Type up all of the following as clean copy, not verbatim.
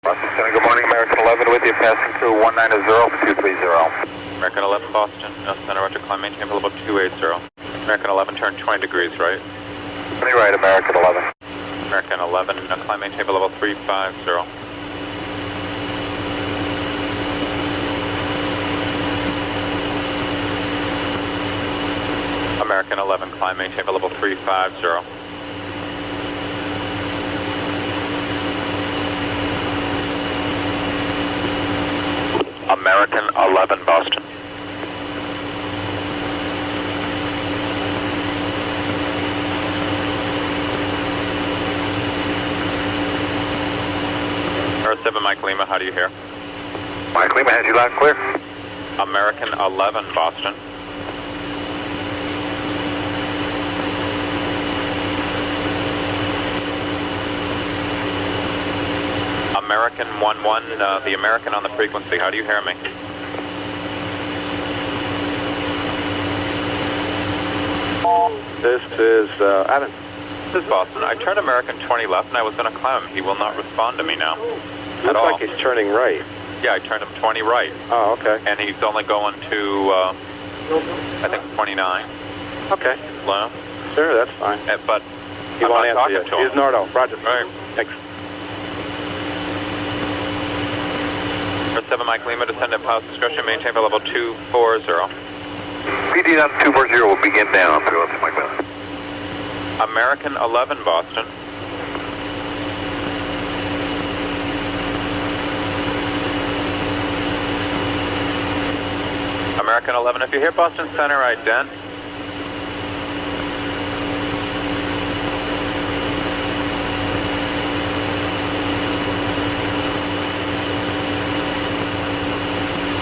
Boston Center, good morning, American 11 with you, passing through 190-230. American 11 Boston, Center, roger, climb, maintain level 280. American 11, turn 20 degrees right. 20 right, American 11. American 11, climb, maintain level 350. American 11, climb, maintain level 350. American 11 Boston. Earth 7 Mike Lima, how do you hear? Mike Lima has you loud and clear. American 11 Boston. American 11, the American on the frequency, how do you hear me? This is Adam. This is Boston. I turned American 20 left and I was going to climb him. He will not respond to me now. Looks like he's turning right. Yeah, I turned him 20 right. Oh, okay. And he's only going to, I think 29. Okay. Well, Sure, that's fine. but He I'm won't not answer talking to you. him. He's Nardo. Roger. All right. Thanks. Earth 7 Mike Lima, descend at pilot's discretion, maintain for level 240. PD down 240 will begin down. Mike Lima. American 11 Boston. American 11, if you hear Boston Center, ident.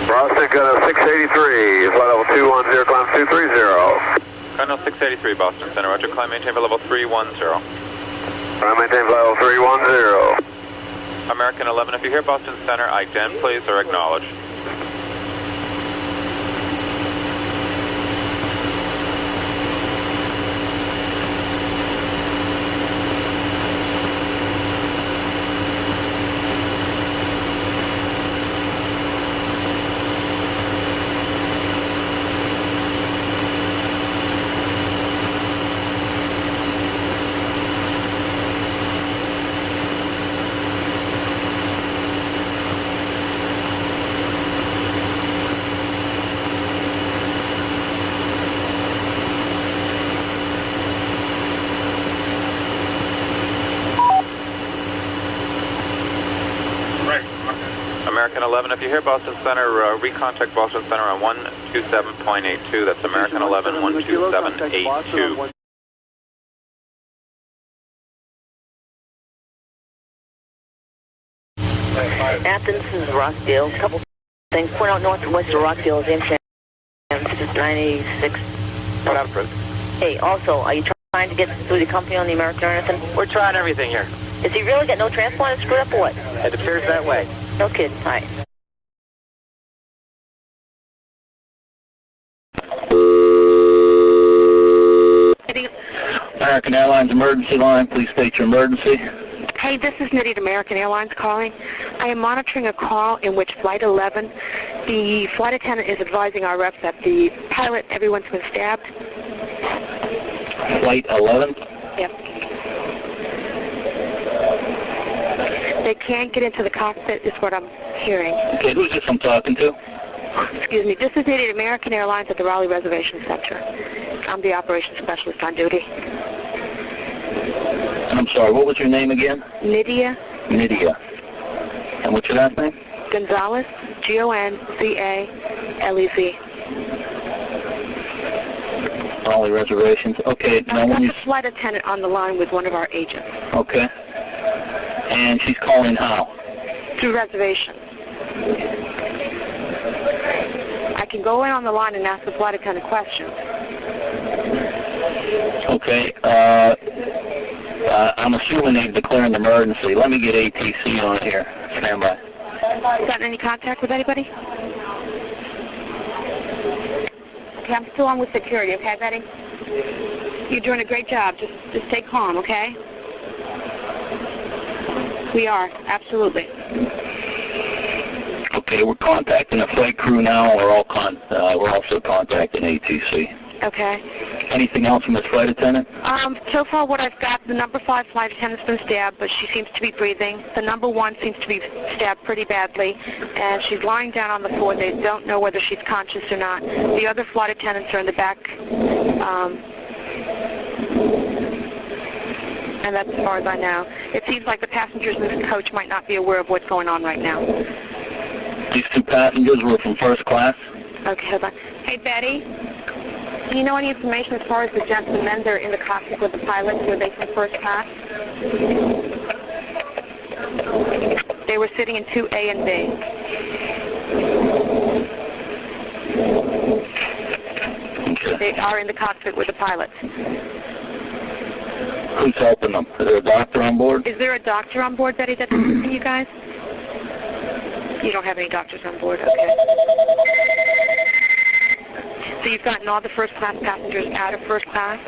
Boston, got a 683, flight level 210, climb 230. Cardinal 683 Boston Center, roger, climb, maintain for level 310. Climb, maintain flight level 310. American 11, if you hear Boston Center, ident please, or acknowledge. American 11, if you hear Boston Center, recontact Boston Center on 127.82. That's American 11, 127.82. Athens, this is Rockdale. A couple things. Point out north and west of Rockdale is Amsterdam. This is 986. What up, Fred? Hey, also, are you trying to get through the company on the American or anything? We're trying everything here. Is he really got no transponder screwed up or what? It appears that way. No kidding. All right. American Airlines emergency line, please state your emergency. Hey, this is Nitty at American Airlines calling. I am monitoring a call in which Flight 11, the flight attendant is advising our reps that the pilot, everyone's been stabbed. Flight 11? Yep. They can't get into the cockpit is what I'm hearing. Okay, who's this I'm talking to? Excuse me, this is Nitty at American Airlines at the Raleigh Reservation Center. I'm the operations specialist on duty. I'm sorry, what was your name again? Nydia Nydia. And what's your last name? Gonzalez, Gonzalez. Raleigh Reservations. Okay, now I've got when you... the flight attendant on the line with one of our agents. Okay. And she's calling how? Through reservation. I can go in on the line and ask the flight attendant questions. Okay, I'm assuming they've declared an emergency. Let me get ATC on here. Stand by. Gotten any contact with anybody? Okay, I'm still on with security, okay, Betty? You're doing a great job. Just stay calm, okay? We are, absolutely. Okay, we're contacting the flight crew now, and we're also contacting ATC. Okay. Anything else from this flight attendant? So far what I've got, the number 5 flight attendant's been stabbed, but she seems to be breathing. The number 1 seems to be stabbed pretty badly, and she's lying down on the floor. They don't know whether she's conscious or not. The other flight attendants are in the back, and that's as far as I know. It seems like the passengers in this coach might not be aware of what's going on right now. These 2 passengers were from first class? Okay, hold on. Hey, Betty? Do you know any information as far as the gentlemen that are in the cockpit with the pilots? Were they from first class? They were sitting in 2A and B. Okay. They are in the cockpit with the pilots. Who's helping them? Is there a doctor on board? Is there a doctor on board, Betty, that's assisting you guys? You don't have any doctors on board, okay. So you've gotten all the first class passengers out of first class?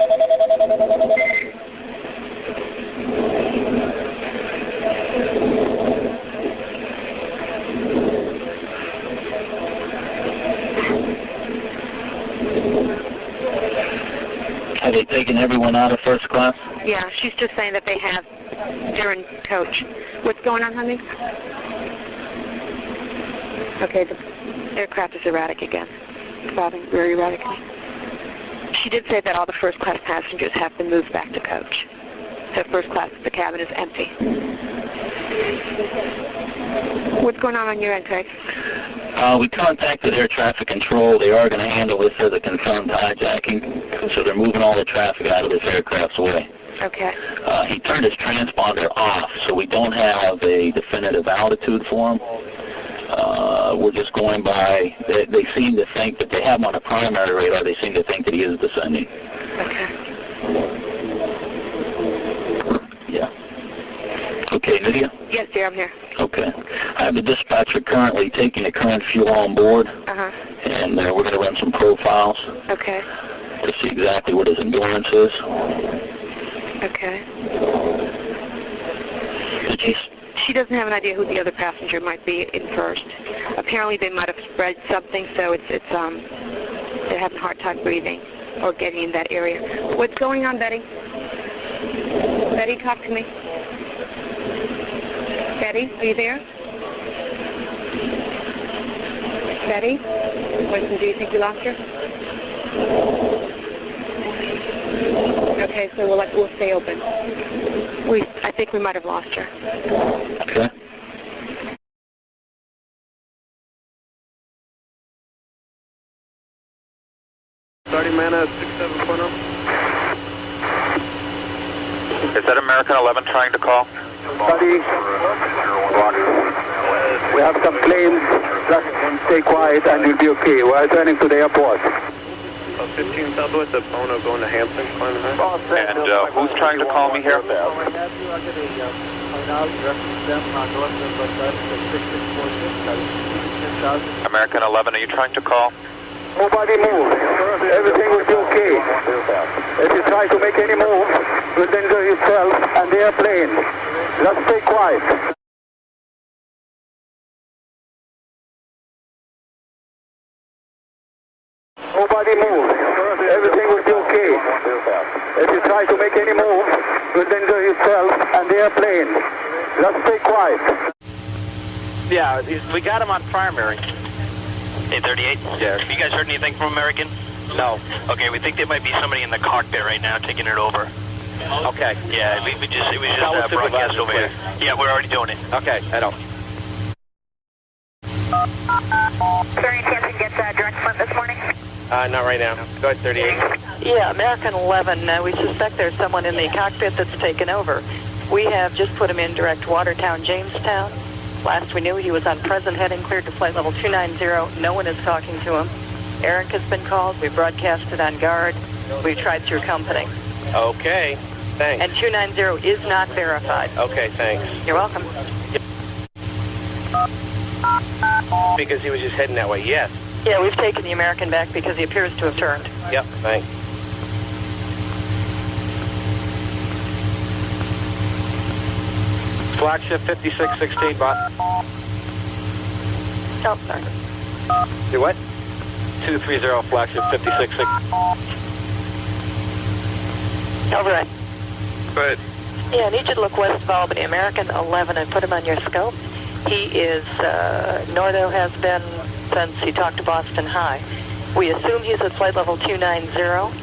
Have they taken everyone out of first class? Yeah, she's just saying that they have. They're in coach. What's going on, honey? Okay, the aircraft is erratic again. Bobbing very erratically. She did say that all the first class passengers have been moved back to coach. So first class, the cabin is empty. What's going on your end, Craig? We contacted air traffic control. They are going to handle this as a confirmed hijacking. So they're moving all the traffic out of this aircraft's way. Okay. He turned his transponder off, so we don't have a definitive altitude for him. We're just going by, they seem to think that they have him on a primary radar. They seem to think that he is descending. Okay. Yeah. Okay, Lydia? Yes, dear, I'm here. Okay. I have the dispatcher currently taking the current fuel on board, Uh-huh. and we're going to run some profiles Okay. to see exactly what his endurance is. Okay. Did you, She doesn't have an idea who the other passenger might be in first. Apparently they might have spread something, so they're having a hard time breathing or getting in that area. What's going on, Betty? Betty, talk to me. Betty, are you there? Betty? Winston, do you think we lost her? Okay, so we'll stay open. I think we might have lost her. okay. Starting man at 67.0. Is that American 11 trying to call? Buddy, we have some planes. Just stay quiet and you'll be okay. We're returning to the airport. 15 Southwest of Bono going to Hampton, climbing high. And who's trying to call me here? American 11, are you trying to call? Nobody move. Everything will be okay. If you try to make any move, you'll danger yourself and the airplane. Just stay quiet. Nobody move. Everything will be okay. If you try to make any move, you'll danger yourself and the airplane. Just stay quiet. Yeah, we got him on primary. 838? Yeah. Have you guys heard anything from American? No. Okay, we think there might be somebody in the cockpit right now taking it over. Okay. Yeah, it was just Tell the broadcast supervisor, over here. Yeah, we're already doing it. Okay, I don't. Sir, any chance we can get direct front this morning? Not right now. Go ahead, 38. Yeah, American 11, we suspect there's someone in the cockpit that's taken over. We have just put him in direct Watertown, Jamestown. Last we knew, he was on present heading, cleared to flight level 290. No one is talking to him. Eric has been called. We broadcasted on guard. We tried through company. Okay, thanks. And 290 is not verified. Okay, thanks. You're welcome. Because he was just heading that way, yes. Yeah, we've taken the American back because he appears to have turned. Yep, thanks. Flagship 5616, Boston. Oh, sorry. Do what? 230, Flagship 5616. Override. Go ahead. Yeah, I need you to look west of Albany, American 11, and put him on your scope. He is, Northo has been since he talked to Boston High. We assume he's at flight level 290.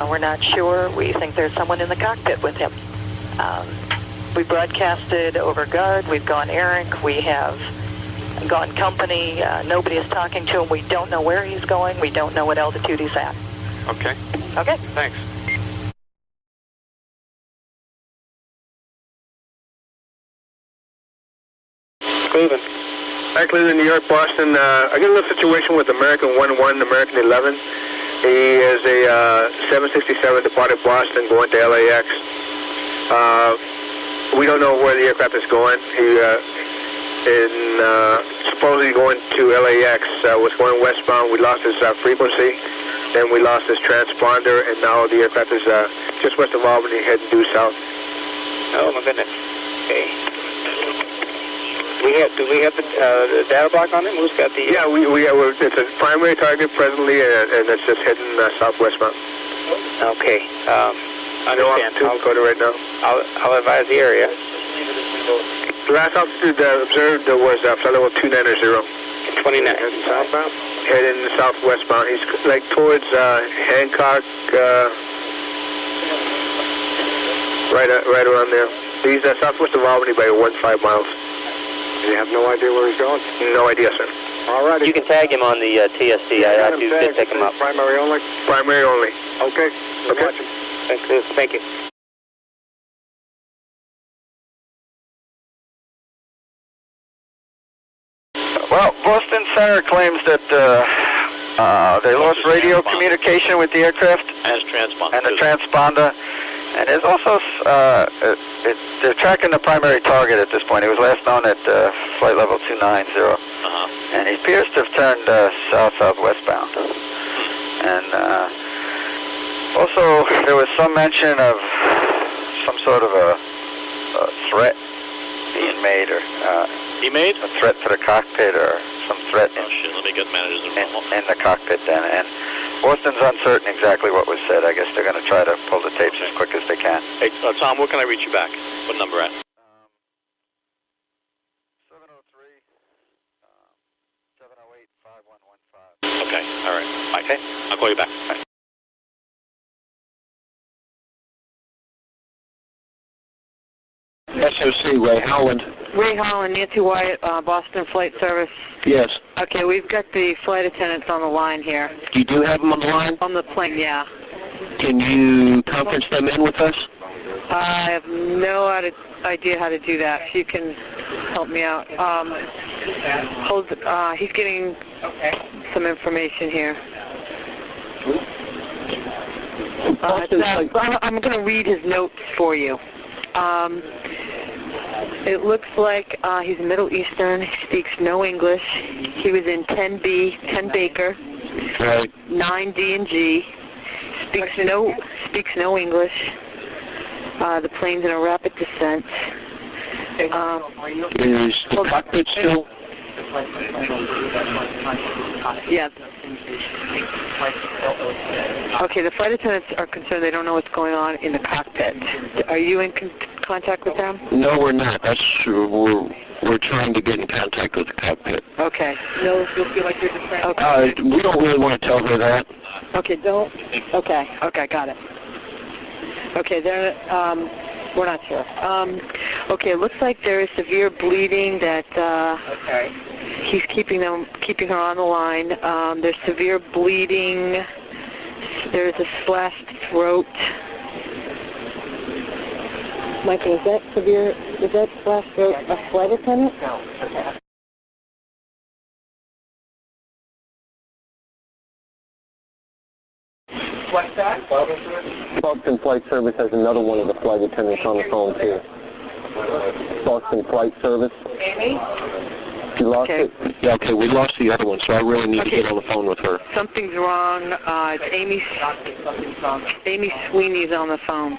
We're not sure. We think there's someone in the cockpit with him. We broadcasted over guard. We've gone errant. We have gone company. Nobody is talking to him. We don't know where he's going. We don't know what altitude he's at. Okay. Okay. Thanks. Cleveland. Hi, Cleveland, New York, Boston. I got a little situation with American 11, American 11. He is a 767 departed Boston going to LAX. We don't know where the aircraft is going. He supposedly going to LAX, was going westbound. We lost his frequency, then we lost his transponder, and now the aircraft is just west of Albany heading due south. Oh, my goodness. Okay. Do we have the data block on him? Who's got the... Yeah, it's a primary target presently, and it's just heading southwestbound. Okay. Understand. I'm to Dakota right now. I'll advise the area. The last altitude observed was flight level 290. 29. Heading southbound? Heading southwestbound. He's like towards Hancock, right around there. He's southwest of Albany by 15 miles. You have no idea where he's going? No idea, sir. All right. You can tag him on the TSC. I did pick him up. Primary only? Primary only. Okay. Okay. Thank you. Well, Boston Center claims that they lost radio communication with the aircraft And transponder. and the transponder. And there's also, they're tracking the primary target at this point. He was last known at flight level 290. And he appears to have turned south-southwestbound. And also, there was some mention of some sort of a threat being made, or a threat to the cockpit, or some threat Oh shit, let me get managers involved. in the cockpit then. And Boston's uncertain exactly what was said. I guess they're going to try to pull the tapes as quick as they can. Hey, Tom, where can I reach you back? What number at? 703, 708, 5115. Okay, all right. Bye. Okay. I'll call you back. Bye. SOC, Ray Howland. Ray Holland, Nancy Wyatt, Boston Flight Service. Yes. Okay, we've got the flight attendants on the line here. You do have them on the line? On the plane, yeah. Can you conference them in with us? I have no idea how to do that. If you can help me out. He's getting some information here. I'm going to read his notes for you. It looks like he's Middle Eastern. He speaks no English. He was in 10B, 10 Baker, Right. 9 D&G. Speaks no English. The plane's in a rapid descent. Is the cockpit still? Yeah. Okay, the flight attendants are concerned they don't know what's going on in the cockpit. Are you in contact with them? No, we're not. That's we're trying to get in contact with the cockpit. Okay. No, you'll feel like you're just okay. We don't really want to tell her that. Okay, don't. Okay, got it. Okay, we're not sure. Okay, it looks like there is severe bleeding that he's keeping her on the line. There's severe bleeding. There's a splashed throat. Michael, is that splashed throat a flight attendant? No. Okay. What's that? Boston Flight Service has another one of the flight attendants on the phone too. Boston Flight Service. Amy? You lost it? Yeah, okay, we lost the other one, so I really need to get on the phone with her. Something's wrong. It's Amy Sweeney's on the phone.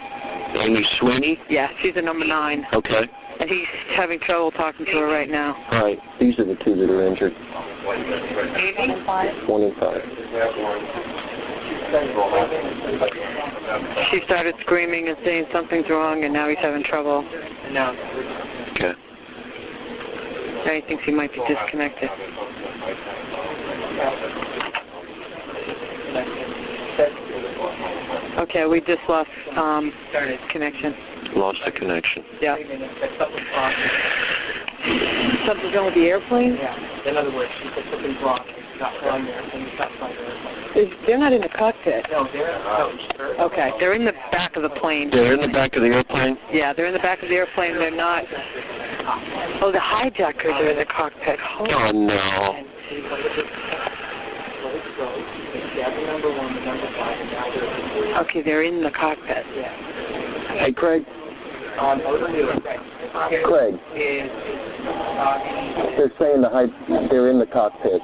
Amy Sweeney? Yeah, she's a number 9. Okay. And he's having trouble talking to her right now. All right, these are the two that are injured. 1 and 5. She started screaming and saying something's wrong, and now he's having trouble. Okay. Now he thinks he might be disconnected. Okay, we just lost connection. Lost the connection. Yeah. Something's wrong with the airplane? Yeah. In other words, she said something's wrong. It's not flying there. It's not flying there. They're not in the cockpit. No, they're Okay, they're in the back of the plane. They're in the back of the airplane? Yeah, they're in the back of the airplane. They're not... Oh, the hijackers are in the cockpit. Oh, no. Okay, they're in the cockpit. Hey, Craig. Craig. They're saying they're in the cockpit.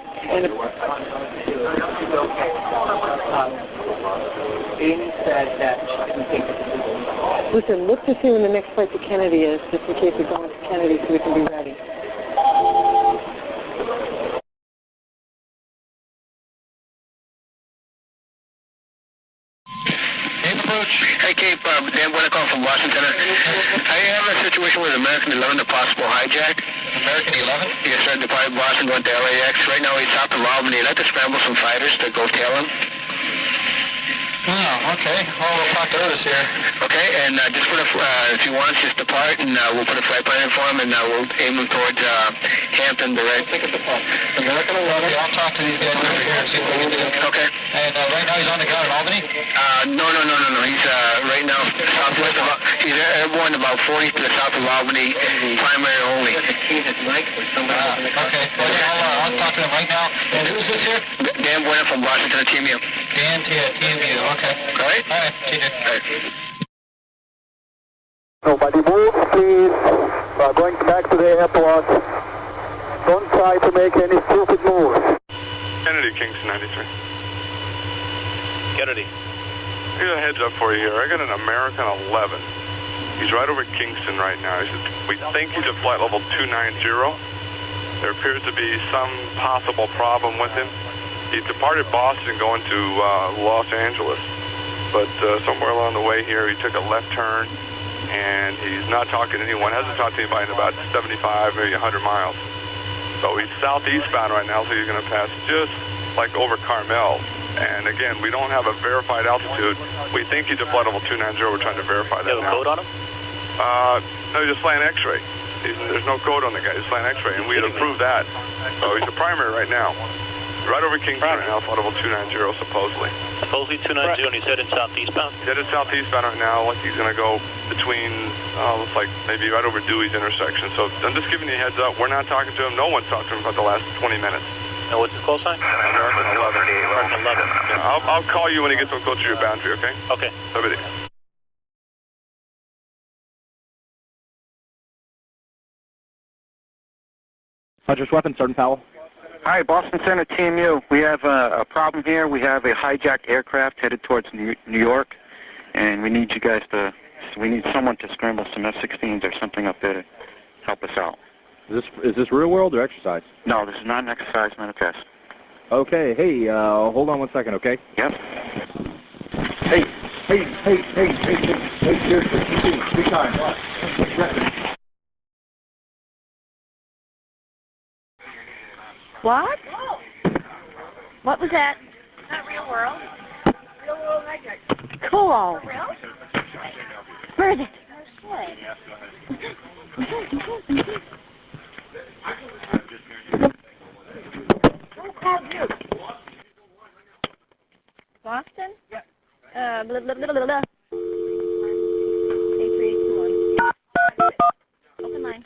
Listen, look to see when the next flight to Kennedy is, just in case we're going to Kennedy so we can be ready. Hey, Cape, Dan Buenacoff from Boston Center. I have a situation with American 11, a possible hijack. American 11? Yes, sir. Departed Boston, going to LAX. Right now he's south of Albany. I'd like to scramble some fighters to go tail him. Oh, okay. Well, we'll talk to Otis here. Okay, and just put if he wants, just depart, and we'll put a flight plan in for him, and we'll aim him towards Hampton, direct. Take it to Paul. American 11. Yeah, I'll talk to these guys over here and see what we can do. Okay. And right now he's on the ground in Albany? No. He's right now southwest of, he's airborne about 40 to the south of Albany, primary only. Okay. Well, yeah, I'll talk to him right now. And who's this here? Dan Buena from Boston Center, TMU. Dan, TMU. Okay. All right? All right, TJ. All right. Nobody move, please. We're going back to the airport. Don't try to make any stupid moves. Kennedy, Kingston 93. Kennedy. I got a heads up for you here. I got an American 11. He's right over Kingston right now. We think he's at flight level 290. There appears to be some possible problem with him. He departed Boston going to Los Angeles, but somewhere along the way here he took a left turn, and he's not talking to anyone, hasn't talked to anybody in about 75, maybe 100 miles. So he's southeastbound right now, so he's going to pass just like over Carmel. And again, we don't have a verified altitude. We think he's at flight level 290. We're trying to verify that now. You have a code on him? No, he's just flying X-ray. There's no code on the guy. He's flying X-ray, and we had approved that. So he's a primary right now. Right over Kingston right now, flight level 290, supposedly. Supposedly 290, and he's headed southeastbound? He's headed southeastbound right now, like he's going to go between, looks like maybe right over Dewey's intersection. So I'm just giving you a heads up. We're not talking to him. No one's talked to him about the last 20 minutes. Now, what's his call sign? American 11. American 11. Yeah, I'll call you when he gets close to your boundary, okay? Okay. Have a good day. Hunter's Weapon, Sergeant Powell. Hi, Boston Center, TMU. We have a problem here. We have a hijacked aircraft headed towards New York, and we need you guys to, we need someone to scramble some F-16s or something up there to help us out. Is this real world or exercise? No, this is not an exercise, not a test. Okay, hey, hold on 1 second, okay? Yep. Hey, seriously, be kind. What? What was that? Not real world. Real world hijack. Cool. For real? Where is it? Who called you? Boston? Yeah. Blah, blah, blah, blah, blah. 8381. Open line.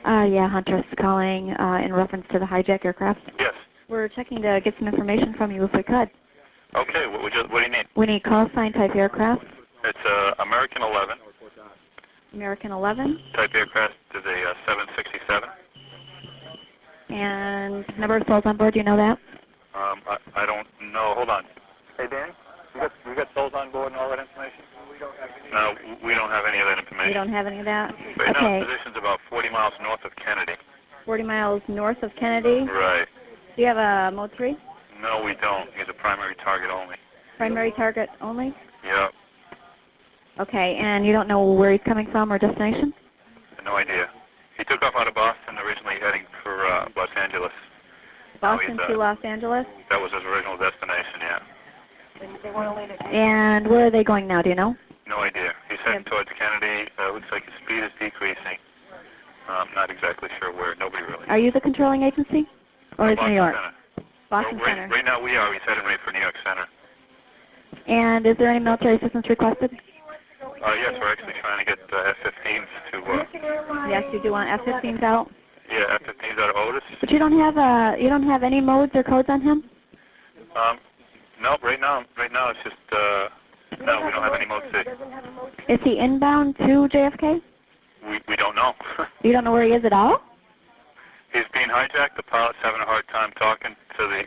Yeah, Hunter's calling in reference to the hijacked aircraft. Yes. We're checking to get some information from you if we could. Okay, what do you need? We need call sign type aircraft. It's American 11. American 11. Type aircraft is a 767. And number of souls on board, do you know that? I don't know. Hold on. Hey, Dan, we got souls on board and all that information? No, we don't have any of that information. You don't have any of that? Right now, Okay. the position's about 40 miles north of Kennedy. 40 miles north of Kennedy? Right. Do you have a Mode 3? No, we don't. He's a primary target only. Primary target only? Yep. Okay, and you don't know where he's coming from or destination? No idea. He took off out of Boston, originally heading for Los Angeles. Boston to Los Angeles? That was his original destination, yeah. And where are they going now, do you know? No idea. He's heading towards Kennedy. Looks like his speed is decreasing. Not exactly sure where. Nobody really. Are you the controlling agency? Or is Boston New York? Center. Boston Well, Center. Right now we are. He's heading right for New York Center. And is there any military assistance requested? Yes, we're actually trying to get F-15s to... Yes, you do want F-15s out? Yeah, F-15s out of Otis. But you don't have any modes or codes on him? No, right now it's just, no, we don't have any mode C. Is he inbound to JFK? We don't know. You don't know where he is at all? He's being hijacked. The pilot's having a hard time talking to the,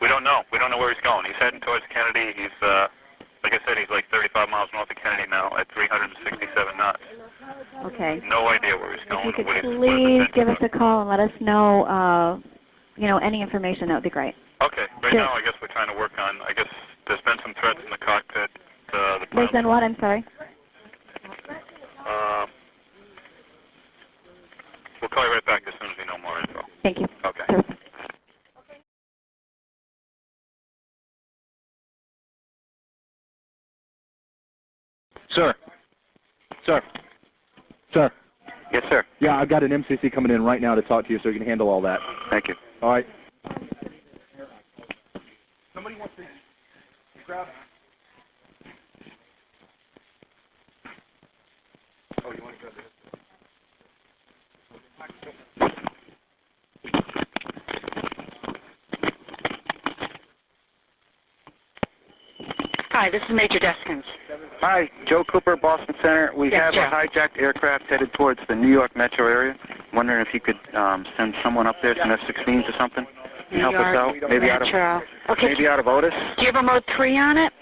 we don't know. We don't know where he's going. He's heading towards Kennedy. He's, like I said, he's like 35 miles north of Kennedy now at 367 knots. Okay. No idea where he's going. If you could please give us a call and let us know, any information, that would be great. Okay. Right now, I guess we're trying to work on, I guess there's been some threats in the cockpit. There's been what? I'm sorry. We'll call you right back as soon as we know more info. Thank you. Okay. Perfect. Sir. Sir. Sir. Yes, sir. Yeah, I've got an MCC coming in right now to talk to you so you can handle all that. Thank you. All right. Somebody wants to grab... Oh, you want to grab this? Hi, this is Major Deskins. Hi, Joe Cooper, Boston Center. We Yes, have a hijacked aircraft headed towards the New York metro area. Wondering if you could send someone up there, some F-16s or something, and help us out. Maybe out of Otis. Do you have a Mode 3 on it?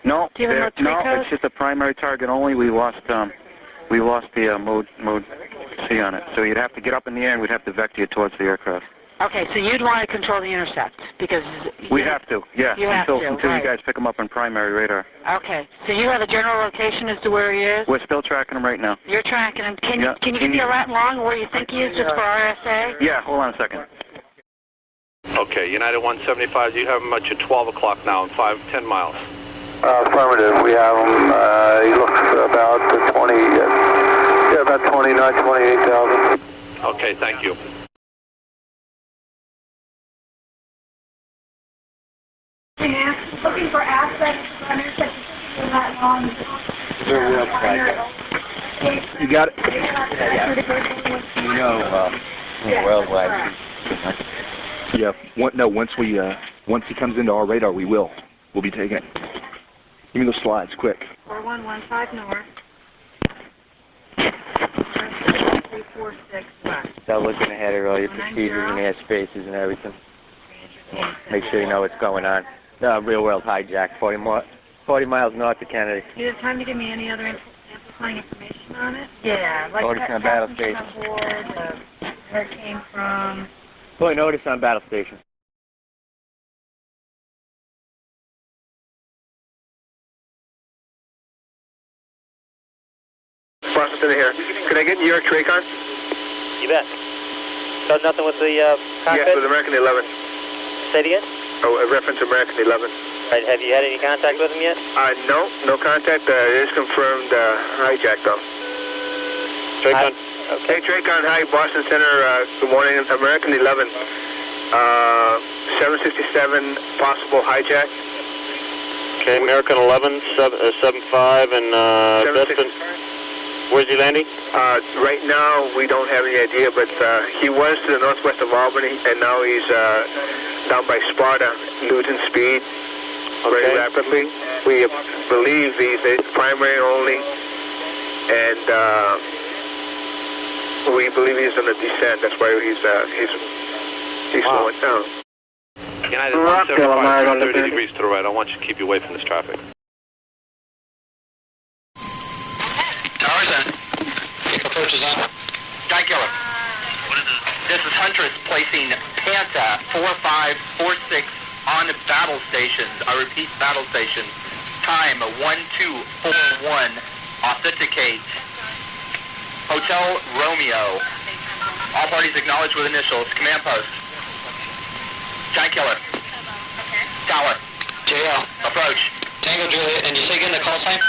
No, Do you have a Mode 3 no, code? it's just a primary target only. We lost the mode C on it. So you'd have to get up in the air and we'd have to vector you towards the aircraft. Okay, so you'd want to control the intercept because... We have to, yeah, until right. you guys pick him up on primary radar. Okay, so you have a general location as to where he is? We're still tracking him right now. You're tracking him. Can you give me a lat long where you think he is just for RSA? Yeah, hold on a second. Okay, United 175, you have him at your 12 o'clock now in 10 miles. Affirmative, we have him, he looks about 20, about 29, 28,000. Okay, thank you. Looking for aspects of intersection that long. You got it? Yeah. You know, worldwide. Yeah. Once he comes into our radar, we'll be taking it. Give me those slides, quick. 4115 north. 346 west. Start looking ahead at all your procedures and airspaces and everything. Make sure you know what's going on. Real world hijack, 40 miles north of Kennedy. Do you have time to give me any other amplifying information on it? Yeah, like Notice on battle station. on board, where it came from. Fully notice on battle station. Boston Center here. Can I get New York Tracon? You bet. So nothing with the cockpit? Yes, with American 11. Say it again? Oh, a reference American 11. Right, have you had any contact with him yet? No contact. It is confirmed hijack though. Tracon. Okay. Hey Tracon, hi, Boston Center, good morning. American 11, 767, possible hijack. Okay, American 11, 75, and Destin. Where's he landing? Right now, we don't have any idea, but he was to the northwest of Albany, and now he's down by Sparta, losing speed very rapidly. We believe he's a primary only, and we believe he's on a descent. That's why he's slowing down. United 175, 30 degrees to the right. I want you to keep you away from this traffic. Towers in. Approach is on. Guy Killer. This is Huntress placing Panta 4546 on battle stations. I repeat, battle stations. Time 1241. Authenticate. Hotel Romeo. All parties acknowledged with initials. Command post. Giant Killer. Tower. JL. Approach. Tango Juliet. And you say again the call sign?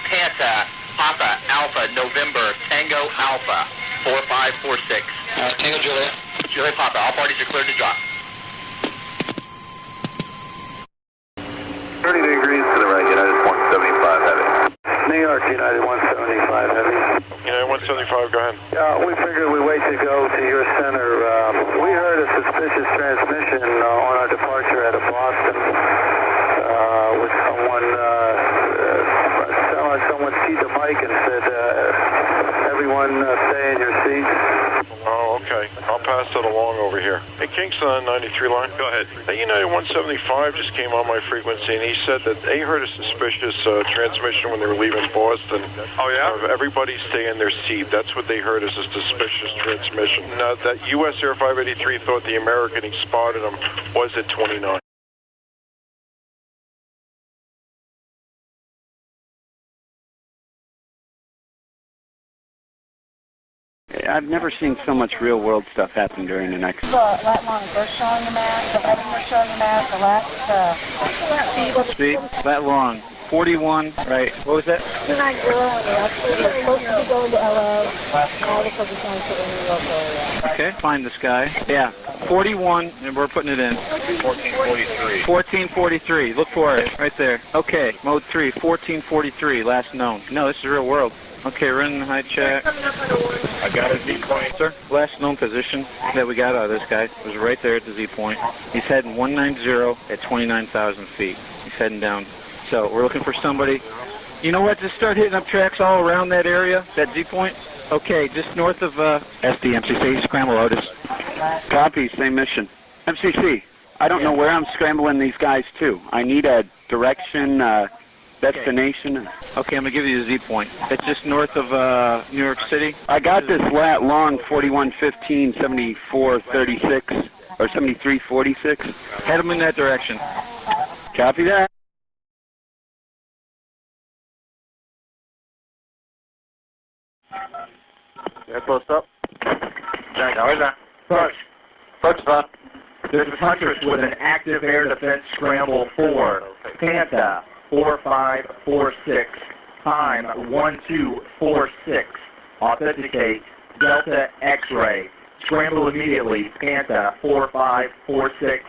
Panta. Papa. Alpha. November. Tango Alpha. 4546. Tango Juliet. Juliet Papa. All parties are cleared to drop. 30 degrees to the right, United 175 heavy. New York, United 175 heavy. United 175, go ahead. We figured we wait to go to your center. We heard a suspicious transmission on our departure out of Boston with someone keyed the mic and said, everyone stay in your seats. Oh, okay. I'll pass that along over here. Hey, Kingston on 93 line. Go ahead. Hey, United 175 just came on my frequency, and he said that they heard a suspicious transmission when they were leaving Boston. Oh, yeah? Everybody stay in their seat. That's what they heard as a suspicious transmission. Now, that U.S. Air 583 thought the American he spotted him was at 29. I've never seen so much real-world stuff happen during an expo. The lat long they're showing them at, the heading they're showing them at, the last Speed, lat long, 41, right, what was that? 290, they're supposed to be going to LA, all the focus on to the New York area. Okay, find this guy. Yeah, 41, and we're putting it in. 1443. 1443, look for it, right there. Okay, mode 3, 1443, last known. No, this is real world. Okay, running high check. I got a Z point. Sir, last known position that we got out of this guy was right there at the Z point. He's heading 190 at 29,000 feet. He's heading down. So we're looking for somebody. You know what? Just start hitting up tracks all around that area, that Z point. Okay, just north of SD, MCC, scramble Otis. Copy, same mission. MCC, I don't know where I'm scrambling these guys to. I need a direction, destination. Okay, I'm going to give you the Z point. It's just north of New York City. I got this lat long 4115, 7436, or 7346. Head them in that direction. Copy that. Yeah, close up. Jack, how is that? Approach. Approach, Bob. This is Huntress with an active air defense scramble for Panta 4546. Time 1246. Authenticate Delta X-ray. Scramble immediately. Panta 4546.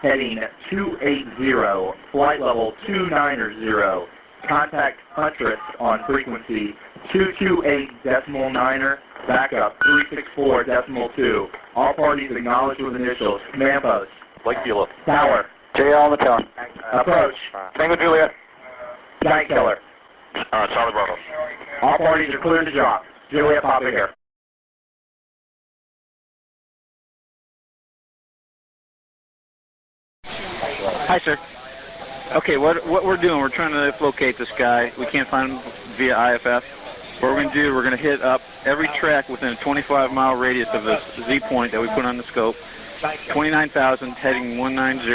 Heading 280. Flight level 290. Contact Huntress on frequency 228.9er. Backup 364.2. All parties acknowledged with initials. Command post. Lake Beulah. Tower. JL on the tower. Approach. Tango Juliet. Giant Killer. Solid Bravo. All parties are cleared to drop. Juliet Papa here. Hi, sir. Okay, what we're doing, we're trying to locate this guy. We can't find him via IFF. What we're going to do, we're going to hit up every track within a 25-mile radius of this Z point that we put on the scope. 29,000, heading 190.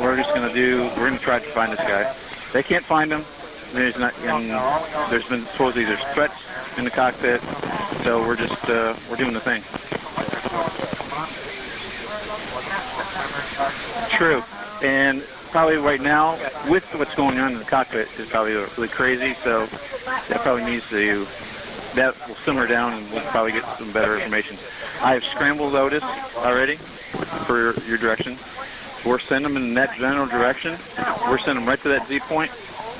We're just going to do, we're going to try to find this guy. They can't find him. There's been supposedly there's threats in the cockpit, so we're just, we're doing the thing. True. And probably right now, with what's going on in the cockpit, is probably really crazy, so that probably needs to, that will simmer down and we'll probably get some better information. I have scrambled Otis already for your direction. We're sending them in that general direction. We're sending them right to that Z point,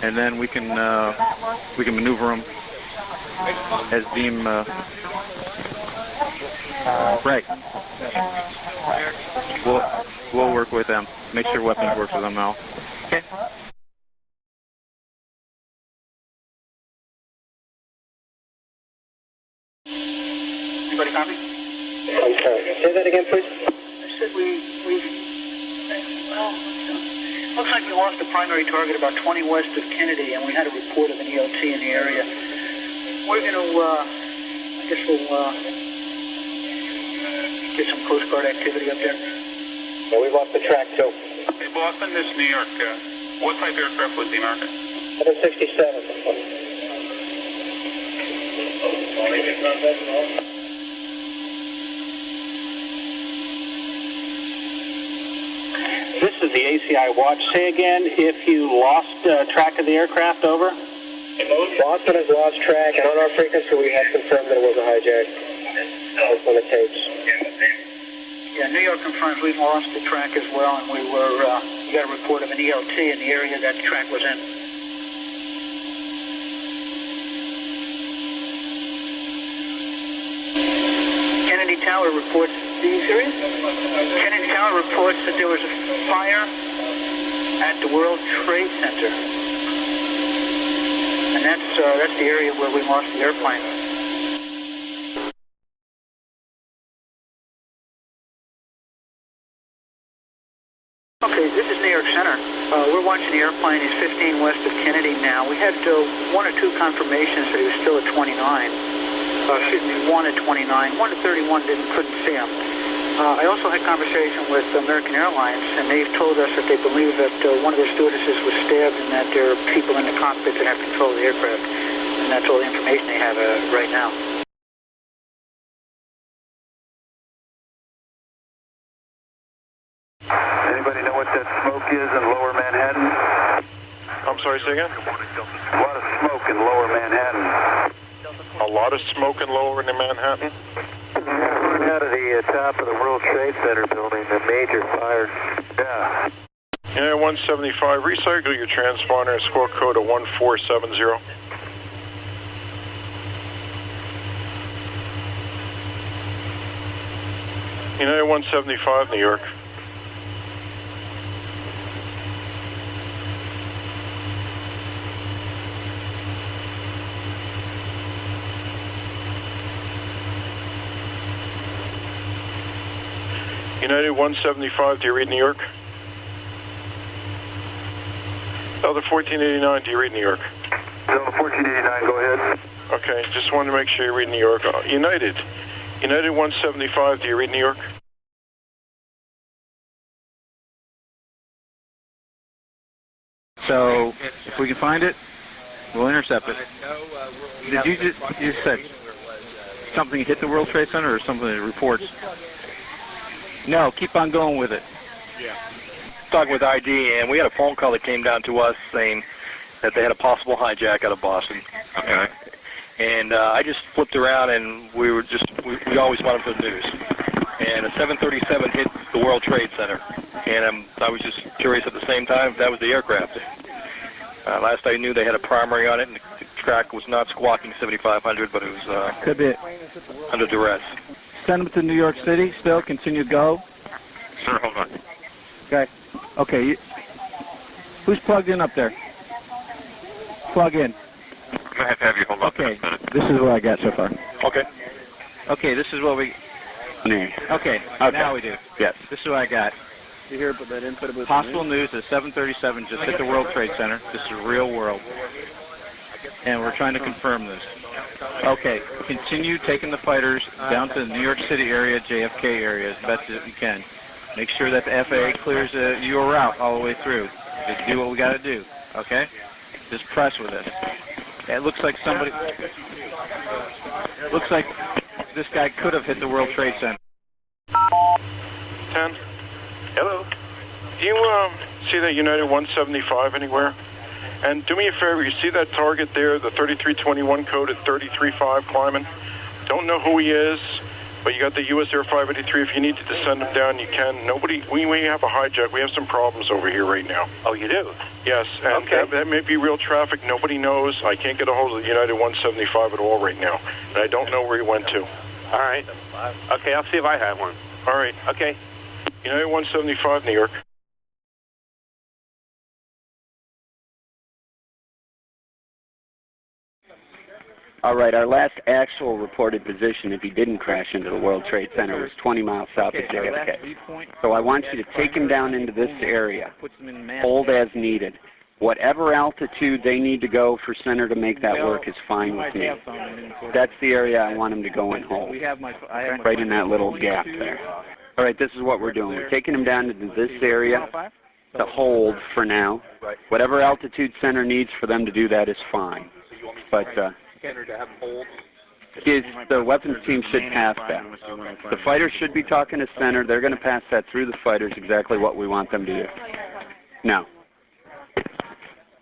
and then we can maneuver them as deemed right. We'll work with them. Make sure weapons work for them now. Okay. Anybody copy? Okay. Say that again, please. I said we Looks like we lost the primary target about 20 west of Kennedy, and we had a report of an EOT in the area. We're going to, I guess we'll get some Coast Guard activity up there. Yeah, we lost the track too. Hey, Boston, this is New York. What type aircraft was the American? 167. This is the ACI watch. Say again, if you lost track of the aircraft, over? Boston has lost track, and on our frequency we have confirmed that it was a hijack. That's on the tapes. Yeah, New York confirms we've lost the track as well, and we got a report of an ELT in the area that the track was in. Kennedy Tower reports, Kennedy Tower reports that there was a fire at the World Trade Center. And that's the area where we lost the airplane. Okay, this is New York Center. We're watching the airplane. He's 15 west of Kennedy now. We had one or two confirmations that he was still at 29. Excuse me, one at 29. One at 31 couldn't see him. I also had conversation with American Airlines, and they've told us that they believe that one of their stewardesses was stabbed and that there are people in the cockpit that have control of the aircraft. And that's all the information they have right now. Anybody know what that smoke is in lower Manhattan? I'm sorry, say again? A lot of smoke in lower Manhattan. A lot of smoke in lower Manhattan? Coming out of the top of the World Trade Center building, a major fire. Yeah. Yeah, 175, recycle your transponder and score code of 1470. United 175, New York. United 175, do you read New York? Delta 1489, do you read New York? Delta 1489, go ahead. Okay, just wanted to make sure you read New York. United 175, do you read New York? So, if we can find it, we'll intercept it. Did you said something hit the World Trade Center or something that reports? No, keep on going with it. Yeah. Talking with ID, and we had a phone call that came down to us saying that they had a possible hijack out of Boston. Okay. And I just flipped around, and we always wanted the news. And a 737 hit the World Trade Center, and I was just curious at the same time if that was the aircraft. Last I knew, they had a primary on it, and the track was not squawking 7500, but it was could be under duress. Send them to New York City. Still continue to go. Sir, hold on. Okay. Okay. Who's plugged in up there? Plug in. I have to have you hold on. Okay. This is what I got so far. Okay. Okay. This is what we. Okay. Now we do. Yes. This is what I got. You hear that input about Possible news that 737 just hit the World Trade Center. This is real world. And we're trying to confirm this. Okay, continue taking the fighters down to the New York City area, JFK area as best as you can. Make sure that the FAA clears your route all the way through. Just do what we got to do, okay? Just press with us. It looks like this guy could have hit the World Trade Center. 10. Hello. Do you see that United 175 anywhere? And do me a favor, you see that target there, the 3321 code at 335 climbing? Don't know who he is, but you got the US Air 583. If you need to descend him down, you can. We have a hijack. We have some problems over here right now. Oh, you do? Yes, and that may be real traffic. Nobody knows. I can't get a hold of the United 175 at all right now. And I don't know where he went to. All right. Okay, I'll see if I have one. All right. Okay. United 175, New York. All right, our last actual reported position, if he didn't crash into the World Trade Center, was 20 miles south of JFK. So I want you to take him down into this area, hold as needed. Whatever altitude they need to go for center to make that work is fine with me. That's the area I want him to go and hold, right in that little gap there. All right, this is what we're doing. We're taking him down into this area to hold for now. Whatever altitude center needs for them to do that is fine. But the weapons team should pass that. The fighters should be talking to center. They're going to pass that through the fighters, exactly what we want them to do. Now.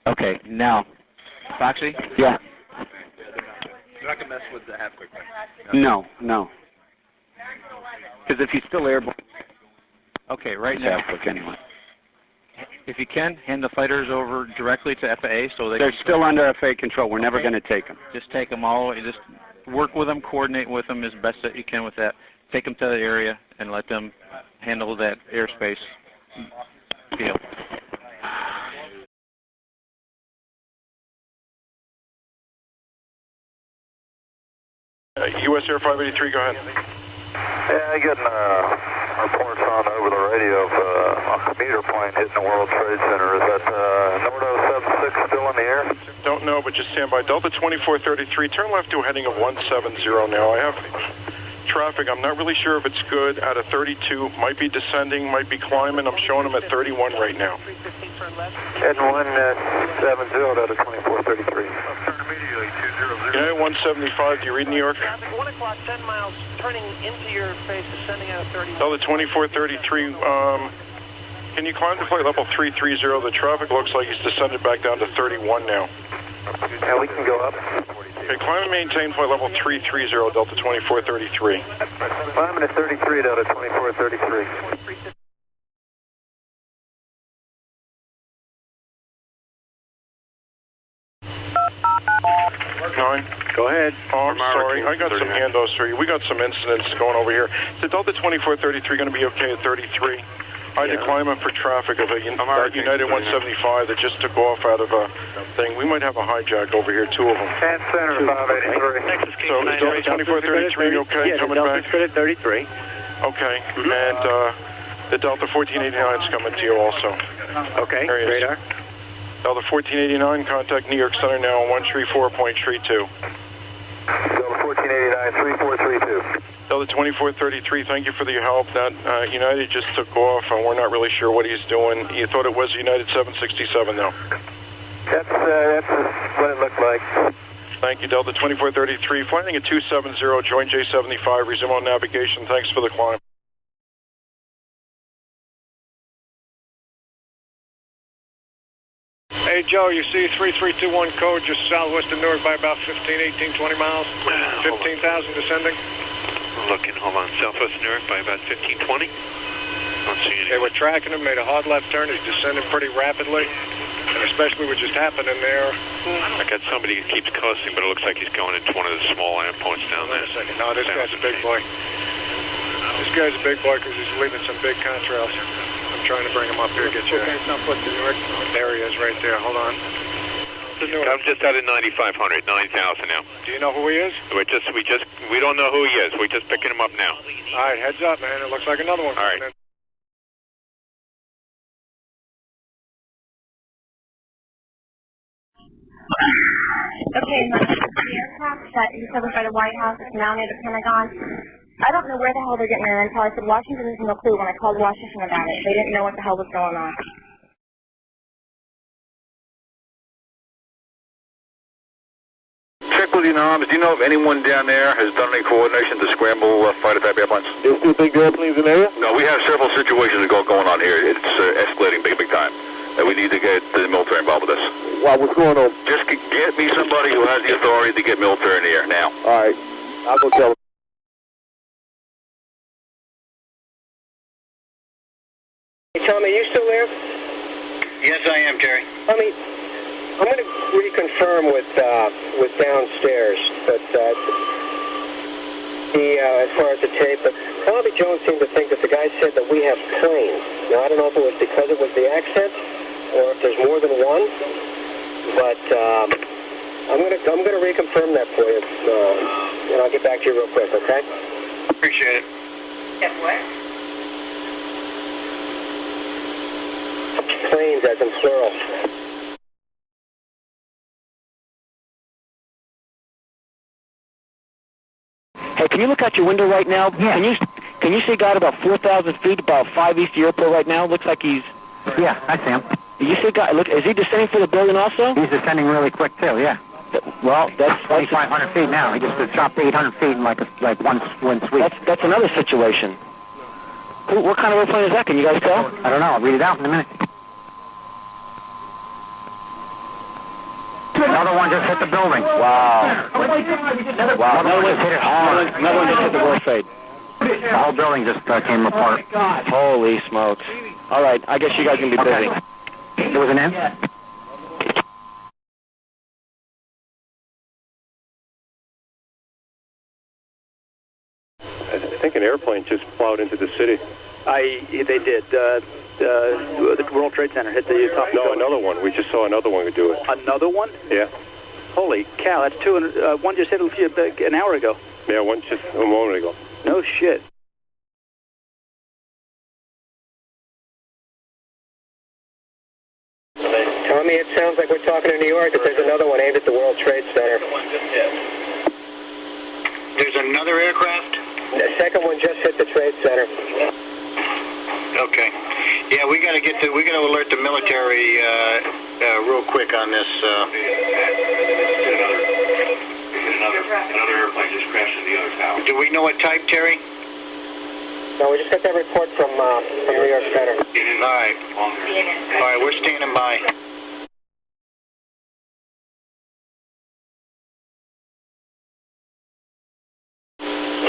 Okay, now. Foxy? Yeah. You're not going to mess with the half-quick, right? No, no. Because if he's still airborne. Okay, right now. Half-quick anyway. If you can, hand the fighters over directly to FAA so they're still under FAA control. We're never going to take them. Just take them all. Just work with them, coordinate with them as best that you can with that. Take them to the area and let them handle that airspace deal. U.S. Air 583, go ahead. Yeah, I'm getting reports on over the radio of a commuter plane hitting the World Trade Center. Is that Nordo 76 still in the air? Don't know, but just stand by. Delta 2433, turn left to a heading of 170 now. I have traffic. I'm not really sure if it's good at a 32. Might be descending, might be climbing. I'm showing them at 31 right now. Heading 170 to 2433. Yeah, 175. Do you read New York? 1 o'clock, 10 miles, turning into your face, descending out of 30. Delta 2433, can you climb to flight level 330? The traffic looks like he's descended back down to 31 now. Yeah, we can go up. Okay, climb and maintain flight level 330, Delta 2433. Climbing at 33, Delta 2433. Go ahead. Oh, I'm sorry. I got some handos for you. We got some incidents going over here. Is the Delta 2433 going to be okay at 33? I had to climb up for traffic of a United 175 that just took off out of a thing. We might have a hijack over here, two of them. And center 583. So is Delta 2433 okay? Coming back? Yeah, Delta 33. Okay. And the Delta 1489 is coming to you also. Okay, radar. Delta 1489, contact New York Center now on 134.32. Delta 1489, 3432. Delta 2433, thank you for your help. That United just took off, and we're not really sure what he's doing. You thought it was United 767 though. That's what it looked like. Thank you, Delta 2433. Flying at 270, join J75, resume on navigation. Thanks for the climb. Hey Joe, you see 3321 code just southwest of Newark by about 15, 18, 20 miles, 15,000 descending. Looking, hold on, southwest Newark by about 15, 20. Don't see anything. They were tracking him, made a hard left turn, he's descending pretty rapidly, and especially what just happened in there. I got somebody who keeps coasting, but it looks like he's going into one of the small endpoints down there. Wait a second, no, this guy's a big boy. This guy's a big boy because he's leaving some big contrails. I'm trying to bring him up here, get you. Okay, it's not put to Newark. There he is right there, hold on. I'm just out of 9,500, 9,000 now. Do you know who he is? We don't know who he is. We're just picking him up now. All right, heads up, man. It looks like another one. All right. Okay, the aircraft that is covered by the White House is now near the Pentagon. I don't know where the hell they're getting their intel. I said Washington has no clue when I called Washington about it. They didn't know what the hell was going on. Check with your noms. Do you know if anyone down there has done any coordination to scramble fighter type airplanes? There's two big airplanes in the area? No, we have several situations going on here. It's escalating big time. And we need to get the military involved with this. Wow, what's going on? Just get me somebody who has the authority to get military in the air now. All right, I'll go tell them. Hey, Tommy, are you still there? Yes, I am, Terry. Tommy, I'm going to reconfirm with downstairs, but as far as the tape, but Bobby Jones seemed to think that the guy said that we have planes. Now, I don't know if it was because it was the accent or if there's more than one, but I'm gonna reconfirm that for you, and I'll get back to you real quick. Okay? Appreciate it. Get what? Planes as in plural. Hey, can you look out your window right now? Yeah. Can you see a guy at about 4,000 feet, about 5 east of the airport right now? Looks like he's... Yeah, I see him. You see a guy, look, is he descending for the building also? He's descending really quick too, yeah. Well, that's 2,500 feet now. He just dropped 800 feet in like one sweep. That's another situation. What kind of airplane is that? Can you guys tell? I don't know. I'll read it out in a minute. Another one just hit the building. Wow. Wow. Another one just hit it hard. Another one just hit the World Trade. The whole building just came apart. Holy smokes. All right, I guess you guys can be busy. There was an end? I think an airplane just plowed into the city. They did. The World Trade Center hit the top. No, another one. We just saw another one do it. Another one? Yeah. Holy cow, that's two. One just hit an hour ago. Yeah, one just a moment ago. No shit. Tommy, it sounds like we're talking to New York, but there's another one aimed at the World Trade Center. There's another aircraft? The second one just hit the Trade Center. Okay. Yeah, we got to alert the military real quick on this. Another airplane just crashed in the other tower. Do we know what type, Terry? No, we just got that report from New York Center. All right. All right, we're standing by.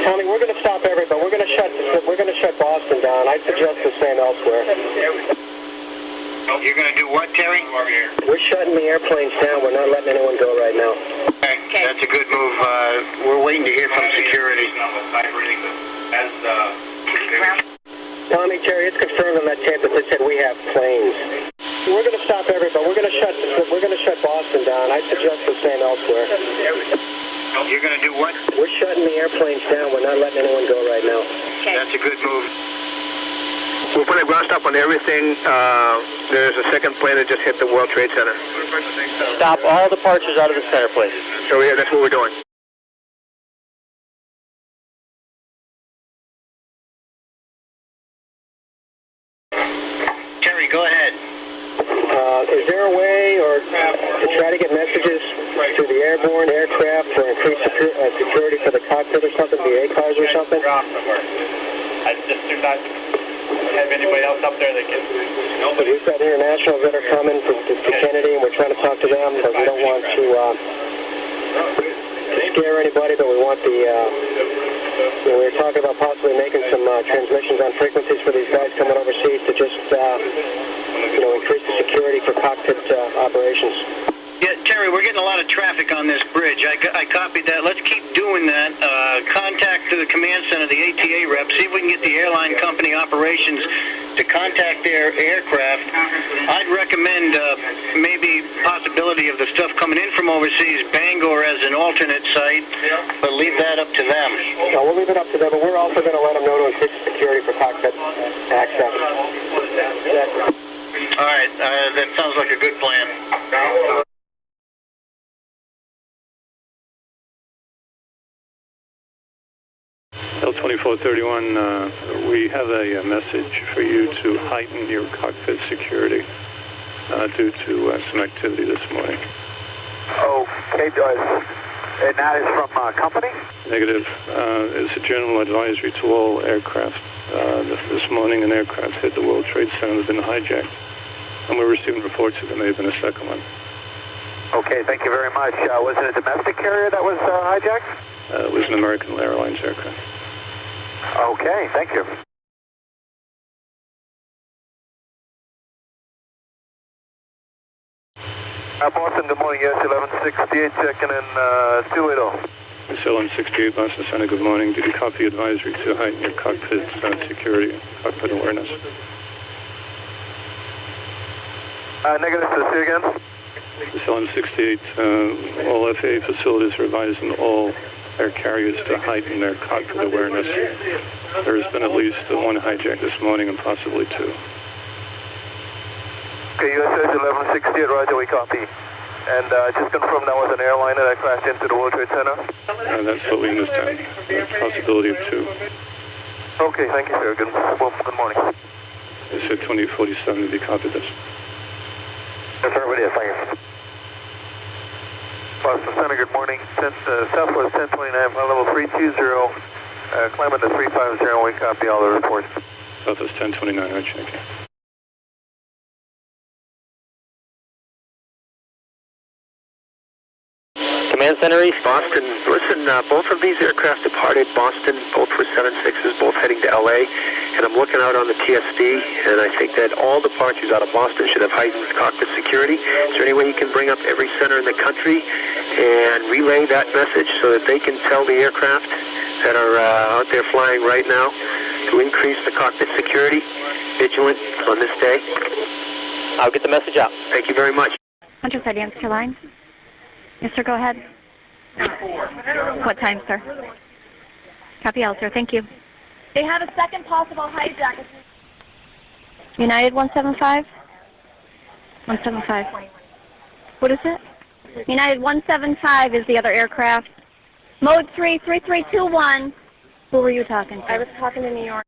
Tommy, we're going to stop everybody. We're going to shut Boston down. I suggest the same elsewhere. You're going to do what, Terry? We're shutting the airplanes down. We're not letting anyone go right now. Okay. That's a good move. We're waiting to hear from security. Tommy, Terry, it's confirmed on that tape that they said we have planes. We're going to stop everybody. We're going to shut Boston down. I suggest the same elsewhere. You're going to do what? We're shutting the airplanes down. We're not letting anyone go right now. Okay. That's a good move. We'll put a ground stop on everything. There's a second plane that just hit the World Trade Center. Stop all departures out of the center, please. So yeah, that's what we're doing. Terry, go ahead. Is there a way to try to get messages to the airborne aircraft for increased security for the cockpit or something, the ACARs or something? I just do not have anybody else up there that can... Nobody. We've got internationals that are coming to Kennedy, and we're trying to talk to them, but we don't want to scare anybody, but we want the... we were talking about possibly making some transmissions on frequencies for these guys coming overseas to just, increase the security for cockpit operations. Yeah, Terry, we're getting a lot of traffic on this bridge. I copied that. Let's keep doing that. Contact the command center, the ATA rep, see if we can get the airline company operations to contact their aircraft. I'd recommend maybe possibility of the stuff coming in from overseas, Bangor as an alternate site, but leave that up to them. No, we'll leave it up to them, but we're also going to let them know to increase security for cockpit access. All right, that sounds like a good plan. L2431, we have a message for you to heighten your cockpit security due to some activity this morning. Okay, and that is from company? Negative. It's a general advisory to all aircraft. This morning an aircraft hit the World Trade Center that had been hijacked, and we're receiving reports that there may have been a second one. Okay, thank you very much. Was it a domestic carrier that was hijacked? It was an American Airlines aircraft. Okay, thank you. Boston, good morning, yes, 1168, checking in 280. It's 1168, Boston Center, good morning. Did you copy advisory to heighten your cockpit security, cockpit awareness? Negative, say again? This LM-68, all FAA facilities are advising all air carriers to heighten their cockpit awareness. There has been at least one hijack this morning and possibly two. Okay, USS 1168, roger, we copy. And just confirm that was an airliner that crashed into the World Trade Center? That's what we understand. Possibility of two. Okay, thank you, sir. Good morning. They said 2047 to be copied this. Affirmative, thank you. Boston Center, good morning. Southwest 1029, flight level 320, climbing to 350, we copy all the reports. Southwest 1029, right, okay. Command Center East, Boston. Listen, both of these aircraft departed Boston, both were 76s, both heading to LA, and I'm looking out on the TSD, and I think that all departures out of Boston should have heightened cockpit security. Is there any way you can bring up every center in the country and relay that message so that they can tell the aircraft that are out there flying right now to increase the cockpit security, vigilant on this day? I'll get the message out. Thank you very much. Hunter side, answer line. Yes, sir, go ahead. What time, sir? Copy all, sir. Thank you. They have a second possible hijack. United 175? 175. What is it? United 175 is the other aircraft. Mode 3, 3321. Who were you talking to? I was talking to New York.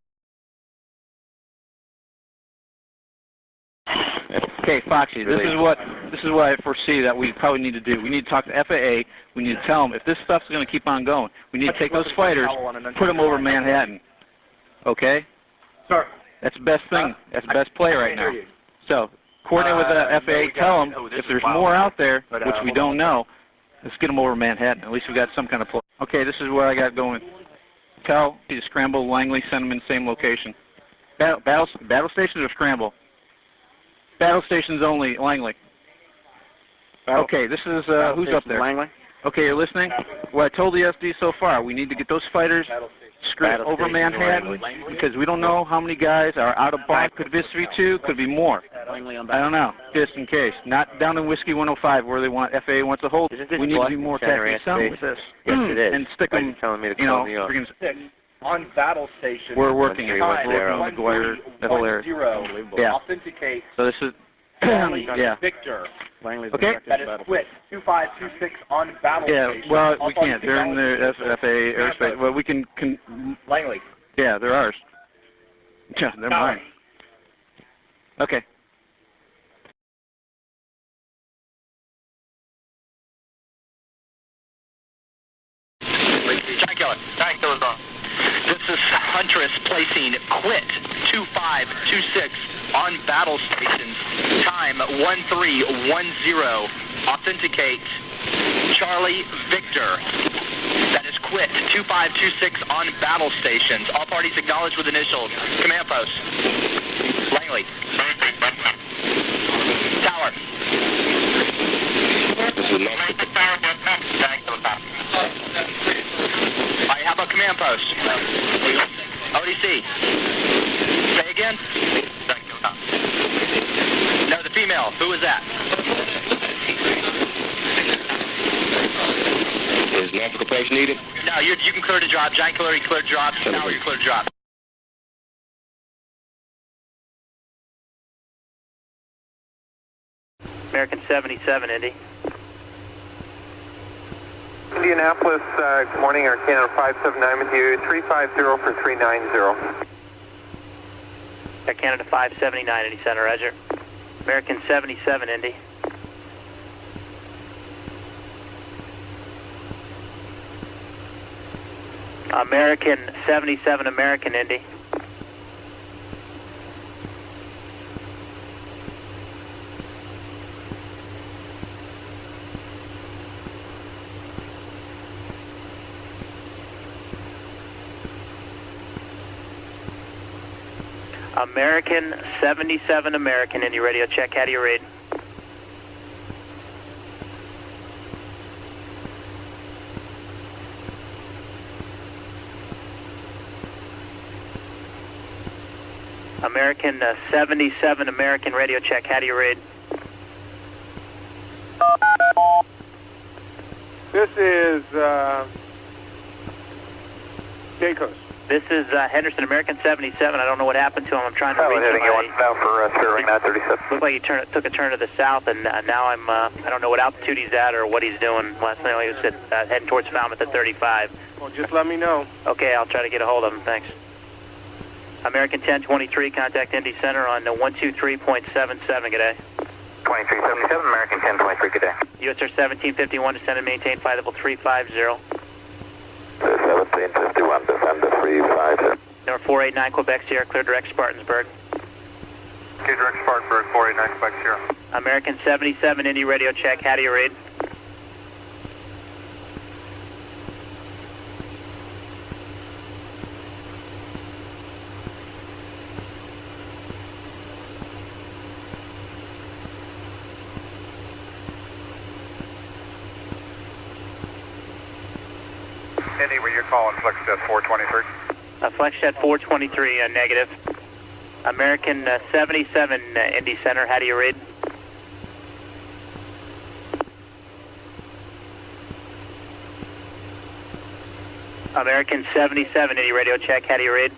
Okay, Foxy, this is what I foresee that we probably need to do. We need to talk to FAA. We need to tell them if this stuff's going to keep on going, we need to take those fighters, put them over Manhattan. Okay? Sir. That's the best thing. That's the best play right now. So, coordinate with the FAA, tell them if there's more out there, which we don't know, let's get them over Manhattan. At least we got some kind of play. Okay, this is what I got going. Tell you to scramble Langley, send them in the same location. Battle stations or scramble? Battle stations only, Langley. Okay, this is, who's up there? Langley. Okay, you're listening? What I told the SD so far, we need to get those fighters over Manhattan because we don't know how many guys are out of box. Could this be two? Could be more. I don't know, just in case. Not down in Whiskey 105 where they want, FAA wants to hold. We need to be more tactical with this. Yes, it is. And stick them, telling me to you know, call New York. On battle station. We're working it. We're working McGuire, the whole area. Yeah. Authenticate. So this is, yeah. Victor. Okay. That is quit. 2526 on battle station. Yeah, well, we can't. They're in the FAA airspace. Well, we can Langley. Yeah, they're ours. Yeah, they're mine. Okay. Giant Killer's on. This is Huntress placing quit 2526 on battle stations. Time 1310. Authenticate Charlie Victor. That is quit 2526 on battle stations. All parties acknowledged with initials. Command post. Langley. Tower. This is Langley. Alright, how about command post? ODC. Say again? No, the female. Who was that? Is nautical place needed? No, you can clear the drop. Giant Killer, you cleared drop. Now you cleared drop. American 77, Indy. Indianapolis, good morning, Air Canada 579 with you, 350 for 390. Air Canada 579, Indy Center, Roger. American 77, Indy. American 77, American, Indy. American 77, American, Indy radio check. How do you read? American 77, American radio check. How do you read? Jacobs. This is Henderson, American 77. I don't know what happened to him. I'm trying to reach him. Heading you now for serving 937. Looked like he took a turn to the south, and now I don't know what altitude he's at or what he's doing. Last night he was heading towards Falmouth at 35. Well, just let me know. Okay, I'll try to get a hold of him. Thanks. American 1023, contact Indy Center on 123.77. Good day. 2377, American 1023, good day. US Air 1751, descend and maintain flight level 350. 1751, descend to 350. Number 489, Quebec Sierra, clear direct Spartansburg. Clear direct Spartanburg, 489, Quebec Sierra. American 77, Indy radio check. How do you read? Indy, were you calling FlexJet 423? FlexJet 423, negative. American 77, Indy Center, how do you read? American 77, Indy radio check, how do you read?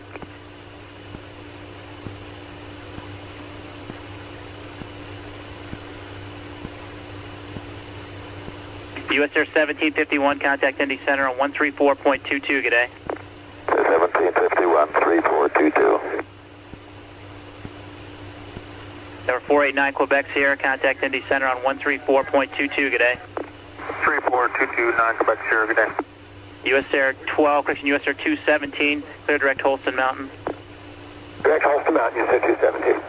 US Air 1751, contact Indy Center on 134.22, good day. 1751, 3422. Number 489, Quebec Sierra, contact Indy Center on 134.22, good day. 34229, Quebec Sierra, good day. US Air 12, correction, US Air 217, clear direct Holston Mountain. Direct Holston Mountain, US Air 217.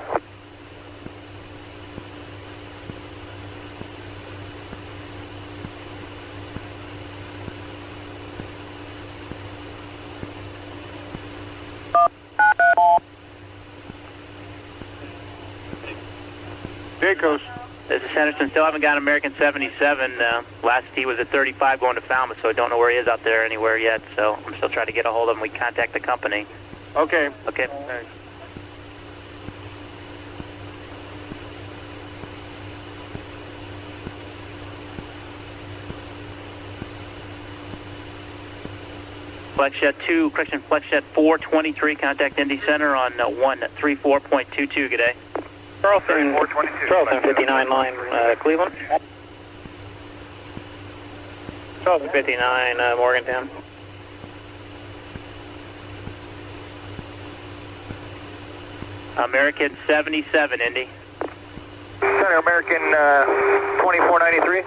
Jacobs. This is Henderson. Still haven't got American 77. Last he was at 35 going to Falmouth, so I don't know where he is out there anywhere yet. So I'm still trying to get a hold of him. We contact the company. Okay. Okay. Thanks. FlexJet 2, correction, FlexJet 423, contact Indy Center on 134.22, good day. Charleston 422. Charleston 59 line, Cleveland. Charleston 59, Morgantown. American 77, Indy. Center, American 2493.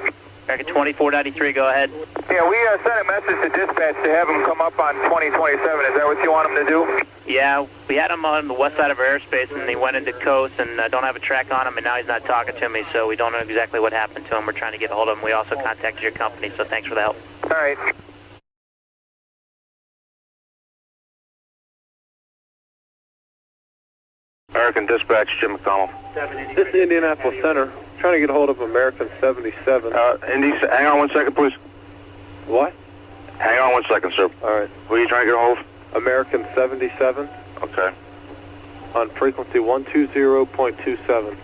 American 2493, go ahead. Yeah, we sent a message to dispatch to have him come up on 2027. Is that what you want him to do? Yeah, we had him on the west side of our airspace, and he went into coast, and don't have a track on him, and now he's not talking to me, so we don't know exactly what happened to him. We're trying to get a hold of him. We also contacted your company, so thanks for the help. All right. American Dispatch, Jim McDonald. This is Indianapolis Center. Trying to get a hold of American 77. Indy, hang on 1 second, please. What? Hang on 1 second, sir. All right. What are you trying to get a hold of? American 77 Okay. on frequency 120.27.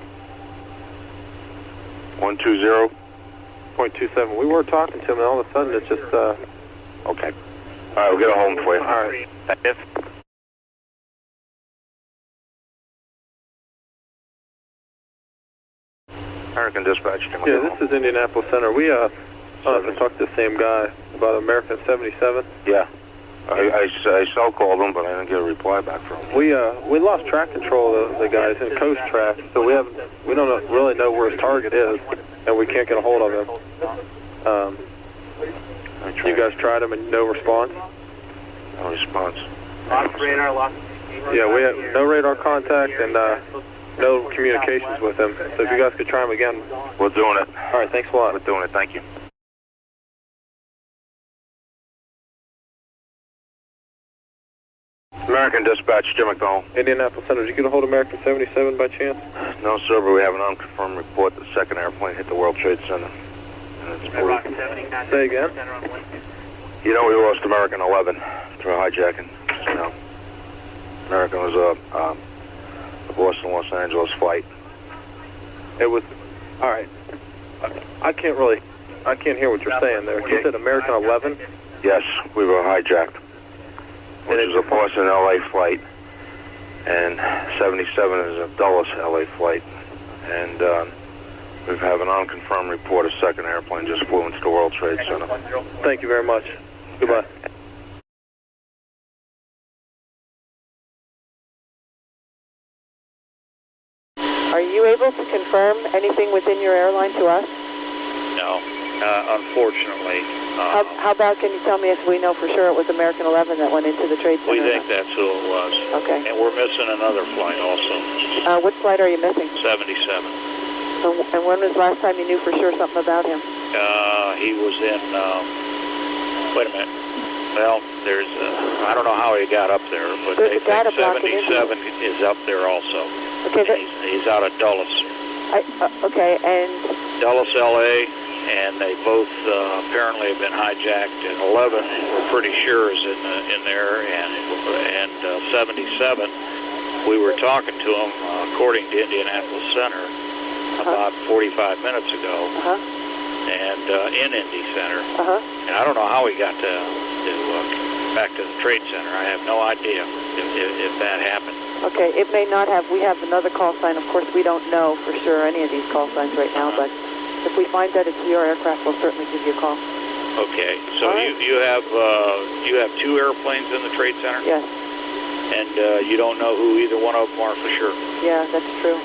120.27. We were talking to him, and all of a sudden it's just, Okay. All right, we'll get a hold of him for you. all right. American Dispatch, Jim Yeah, McDonald. this is Indianapolis Center. We to talk to the same guy about American 77. Yeah. I cell called him, but I didn't get a reply back from him. We lost track control of the guys in coast track, so we don't really know where his target is, and we can't get a hold of him. You guys tried him and no response? No response. Lost radar, lost. Yeah, we have no radar contact and no communications with him. So if you guys could try him again. We're doing it. All right, thanks a lot. We're doing it. Thank you. American Dispatch, Jim McDonald. Indianapolis Center, did you get a hold of American 77 by chance? No, sir, but we have an unconfirmed report that the second airplane hit the World Trade Center. And it's Say again? You know, we lost American 11 through hijacking. You know, American was a Boston-Los Angeles flight. It was, all right. I can't really I can't hear what you're saying there. You said American 11? Yes, we were hijacked. Which is a Boston LA flight. And 77 is a Dulles LA flight. And we have an unconfirmed report a second airplane just flew into the World Trade Center. Thank you very much. Goodbye. Are you able to confirm anything within your airline to us? No, unfortunately. How about, can you tell me if we know for sure it was American 11 that went into the Trade Center? We think that's who it was. Okay. And we're missing another flight also. What flight are you missing? 77. And when was the last time you knew for sure something about him? He was in, wait a minute. Well, there's, I don't know how he got up there, but they think 77 is up there also. Okay. He's out of Dulles. Okay, and... Dulles, LA, and they both apparently have been hijacked. And 11, we're pretty sure is in there, and 77, we were talking to him, according to Indianapolis Center, about 45 minutes ago, and in Indy Center. And I don't know how he got back to the Trade Center. I have no idea if that happened. Okay, it may not have. We have another call sign. Of course, we don't know for sure any of these call signs right now, but if we find that it's your aircraft, we'll certainly give you a call. Okay, so you have 2 airplanes in the Trade Center? Yes. And you don't know who either one of them are for sure? Yeah, that's true.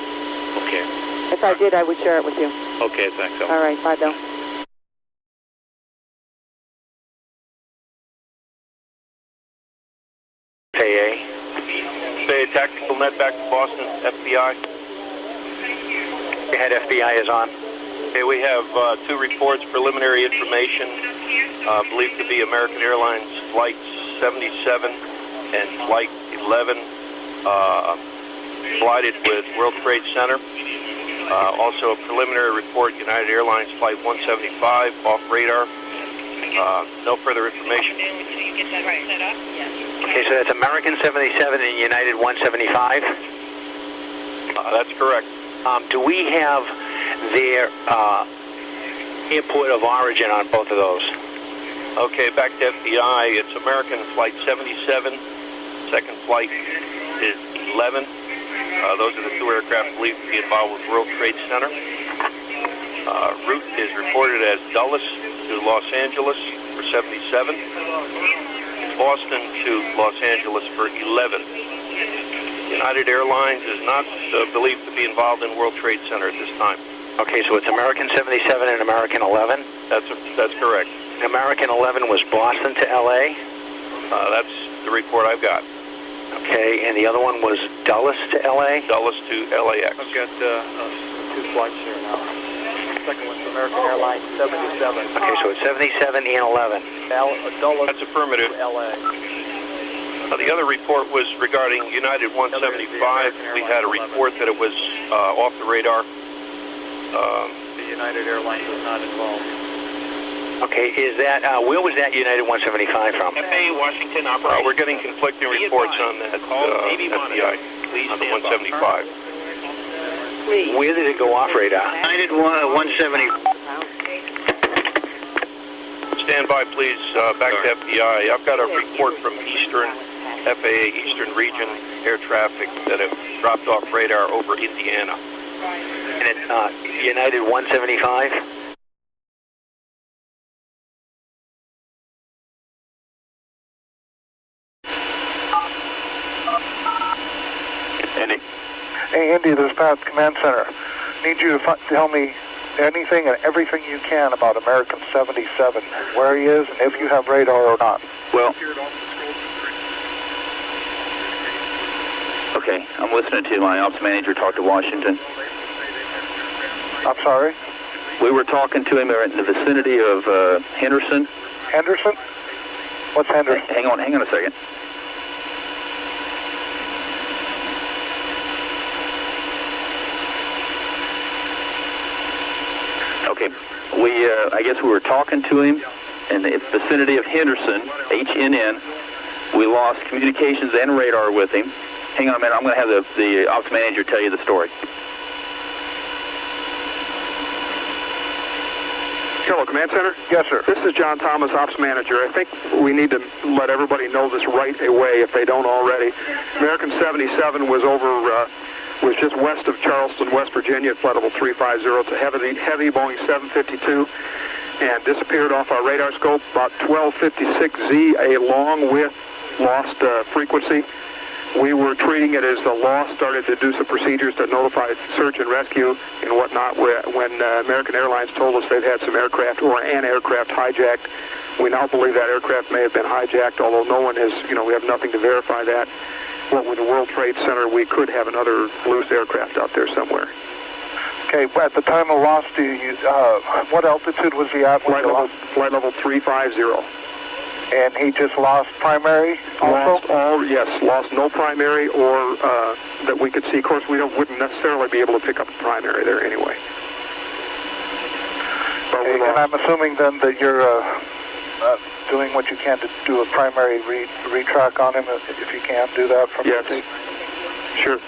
Okay. If I did, I would share it with you. Okay, thanks. All right, bye, Bill. KA. Say tactical net back to Boston, FBI. Head FBI is on. Okay, we have 2 reports, preliminary information, believed to be American Airlines Flight 77 and Flight 11, collided with World Trade Center. Also a preliminary report, United Airlines Flight 175, off radar. No further information. Okay, so that's American 77 and United 175? That's correct. Do we have their input of origin on both of those? Okay, back to FBI. It's American Flight 77. Second flight is 11. Those are the 2 aircraft believed to be involved with World Trade Center. Route is reported as Dulles to Los Angeles for 77. Boston to Los Angeles for 11. United Airlines is not believed to be involved in World Trade Center at this time. Okay, so it's American 77 and American 11? That's correct. American 11 was Boston to LA? That's the report I've got. Okay, and the other one was Dulles to LA? Dulles to LAX. I've got 2 flights here now. Second one's American Airlines 77. Okay, so it's 77 and 11. Dulles. That's affirmative. LA. The other report was regarding United 175. We had a report that it was off the radar. The United Airlines was not involved. Okay, is that, where was that United 175 from? FAA Washington operation. We're getting conflicting reports on that FBI, on the 175. Where did it go off radar? United 170. Stand by, please, back to FBI. I've got a report from FAA Eastern Region Air Traffic that have dropped off radar over Indiana. And it's United 175? Hey, Indy, this is Pat, Command Center. Need you to tell me anything and everything you can about American 77, where he is, and if you have radar or not. Well, okay, I'm listening to my ops manager talk to Washington. I'm sorry? We were talking to him in the vicinity of Henderson. Henderson? What's Henderson? Hang on a second. Okay, I guess we were talking to him in the vicinity of Henderson, HNN. We lost communications and radar with him. Hang on a minute, I'm going to have the ops manager tell you the story. Hello, Command Center? Yes, sir. This is John Thomas, Ops Manager. I think we need to let everybody know this right away if they don't already. American 77 was was just west of Charleston, West Virginia at flight level 350. It's a heavy Boeing 752 and disappeared off our radar scope about 1256Z, along with lost frequency. We were treating it as a loss, started to do some procedures to notify search and rescue and whatnot when American Airlines told us they'd had some aircraft or an aircraft hijacked. We now believe that aircraft may have been hijacked, although no one has, we have nothing to verify that. But with the World Trade Center, we could have another loose aircraft out there somewhere. Okay, at the time of loss, what altitude was he at? Flight level 350. And he just lost primary also? Lost no primary or that we could see. Of course, we wouldn't necessarily be able to pick up a primary there anyway. Okay, and I'm assuming then that you're doing what you can to do a primary retrack on him, if you can do that from yes. Sure.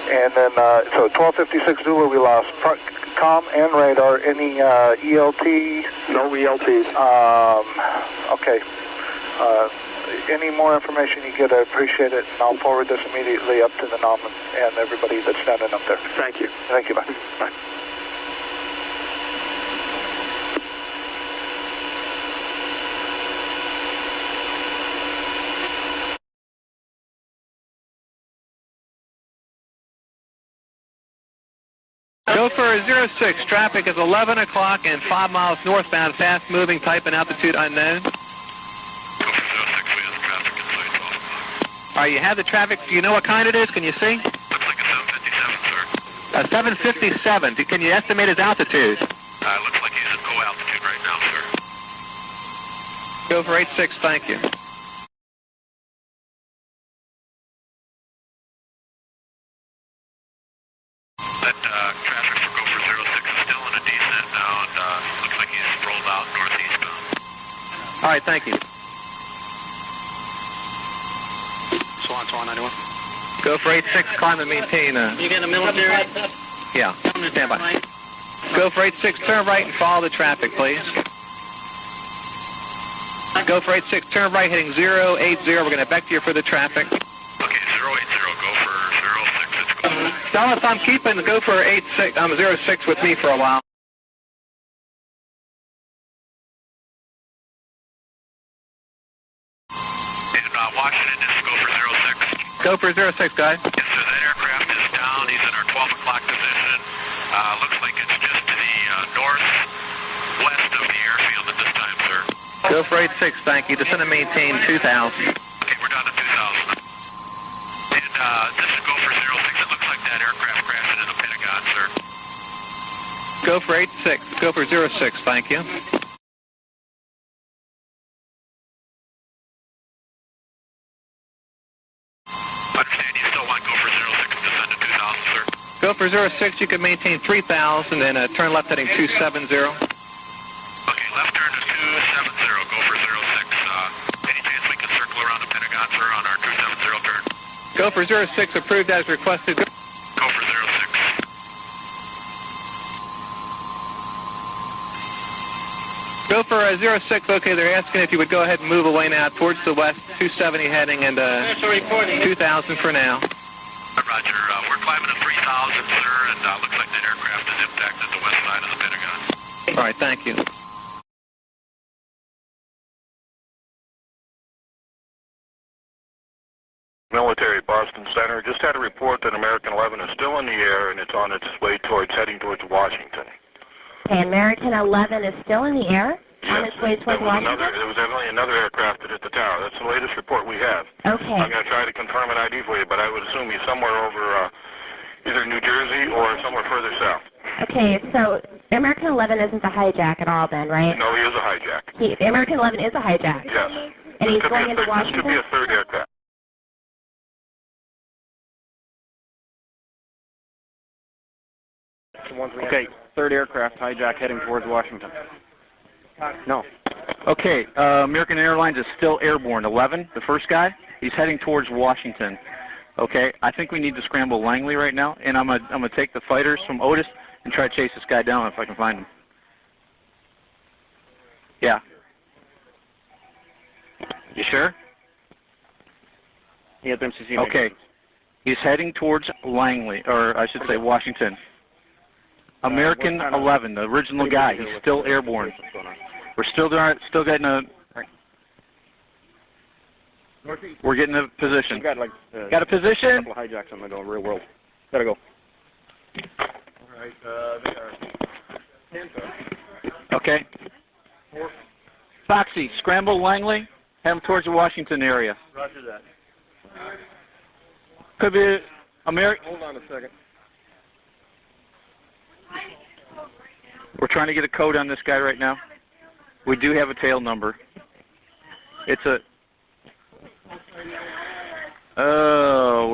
And then, so 1256 Zulu, we lost comm and radar. Any ELT? No ELTs. Okay. Any more information you get, I appreciate it, and I'll forward this immediately up to the NOM and everybody that's standing up there. Thank you. Thank you, bye. Bye. Go for 06. Traffic is 11 o'clock and 5 miles northbound, fast moving, type and altitude unknown. All right, you have the traffic. Do you know what kind it is? Can you see? Looks like a 757, sir. A 757. Can you estimate his altitude? Looks like he's at low altitude right now, sir. Go for 86. Thank you. That traffic for Gopher 06 is still in a descent now, and looks like he's rolled out northeastbound. All right, thank you. Swan 91. Go for 86, climb and maintain. You get a military? Yeah, stand by. Go for 86, turn right and follow the traffic, please. Go for 86, turn right, heading 080. We're going to vector you for the traffic. Okay, 080, go for 06. It's cool. Dallas, I'm keeping go for 86, 06 with me for a while. In Washington, this is go for 06. Go for 06, guys. Yes, sir, that aircraft is down. He's in our 12 o'clock position. Looks like it's just to the northwest of the airfield at this time, sir. Go for 86, thank you. Descend and maintain 2,000. Okay, we're down to 2,000. And this is go for 06. It looks like that aircraft crashed into the Pentagon, sir. Go for 86. Go for 06, thank you. Understand you still want go for 06 to descend to 2,000, sir. Go for 06, you can maintain 3,000 and turn left heading 270. Okay, left turn to 270, go for 06. Any chance we can circle around the Pentagon, sir, on our 270 turn? Go for 06, approved as requested. Go for 06. Go for 06, okay, they're asking if you would go ahead and move away now towards the west, 270 heading and 2,000 for now. Roger, we're climbing to 3,000, sir, and looks like that aircraft is impacted the west side of the Pentagon. All right, thank you. Military, Boston Center. Just had a report that American 11 is still in the air and it's on its way heading towards Washington. Okay, American 11 is still in the air? Yes. On its way towards Washington? There was evidently another aircraft that hit the tower. That's the latest report we have. Okay. I'm going to try to confirm an ID for you, but I would assume he's somewhere over either New Jersey or somewhere further south. Okay, so American 11 isn't the hijack at all then, right? No, he is a hijack. American 11 is a hijack? Yes. And he's going into Washington? This could be a third aircraft. Okay, third aircraft hijack heading towards Washington. No. Okay, American Airlines is still airborne. 11, the first guy, he's heading towards Washington. Okay, I think we need to scramble Langley right now, and I'm gonna take the fighters from Otis and try to chase this guy down if I can find him. Yeah. You sure? He has MCC. Okay. He's heading towards Langley, or I should say Washington. American 11, the original guy. He's still airborne. We're still getting a. We're getting a position. Got like Got a position. A couple of hijacks on the go. Real world. Gotta go. All right, they are Panther. Okay. Foxy, scramble Langley. Head him towards the Washington area. Roger that. Could be American. Hold on a second. We're trying to get a code on this guy right now. We do have a tail number. It's a. Oh,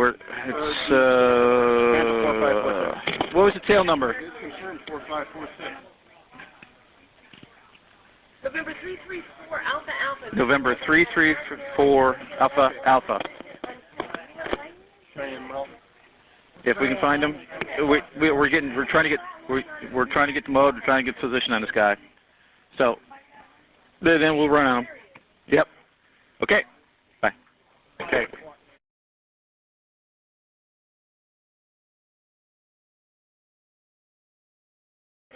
what was the tail number? Confirmed 4546. November 334 Alpha Alpha. November 334 Alpha Alpha. If we can find him, we're trying to get the mode. We're trying to get position on this guy. So then we'll run on him. Yep. Okay. Bye. Okay.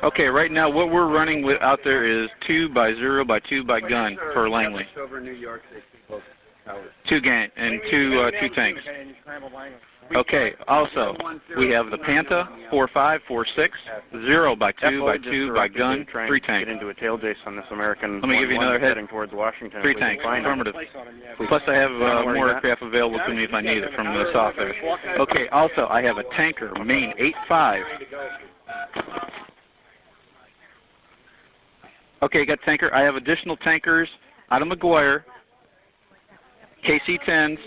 Okay, right now what we're running with out there is 2x0 by 2 by gun for Langley. Over New York, 2 gang and two tanks. Okay, also we have the Panther 4546 0 by 2 by 2 by gun 3 tanks. Get into a tail chase on this American. Let me give you another head. Heading towards Washington. 3 tanks, affirmative. Plus I have more aircraft available to me if I need it from the south there. Okay, also I have a tanker, Main 85. Okay, got tanker. I have additional tankers out of McGuire, KC-10s,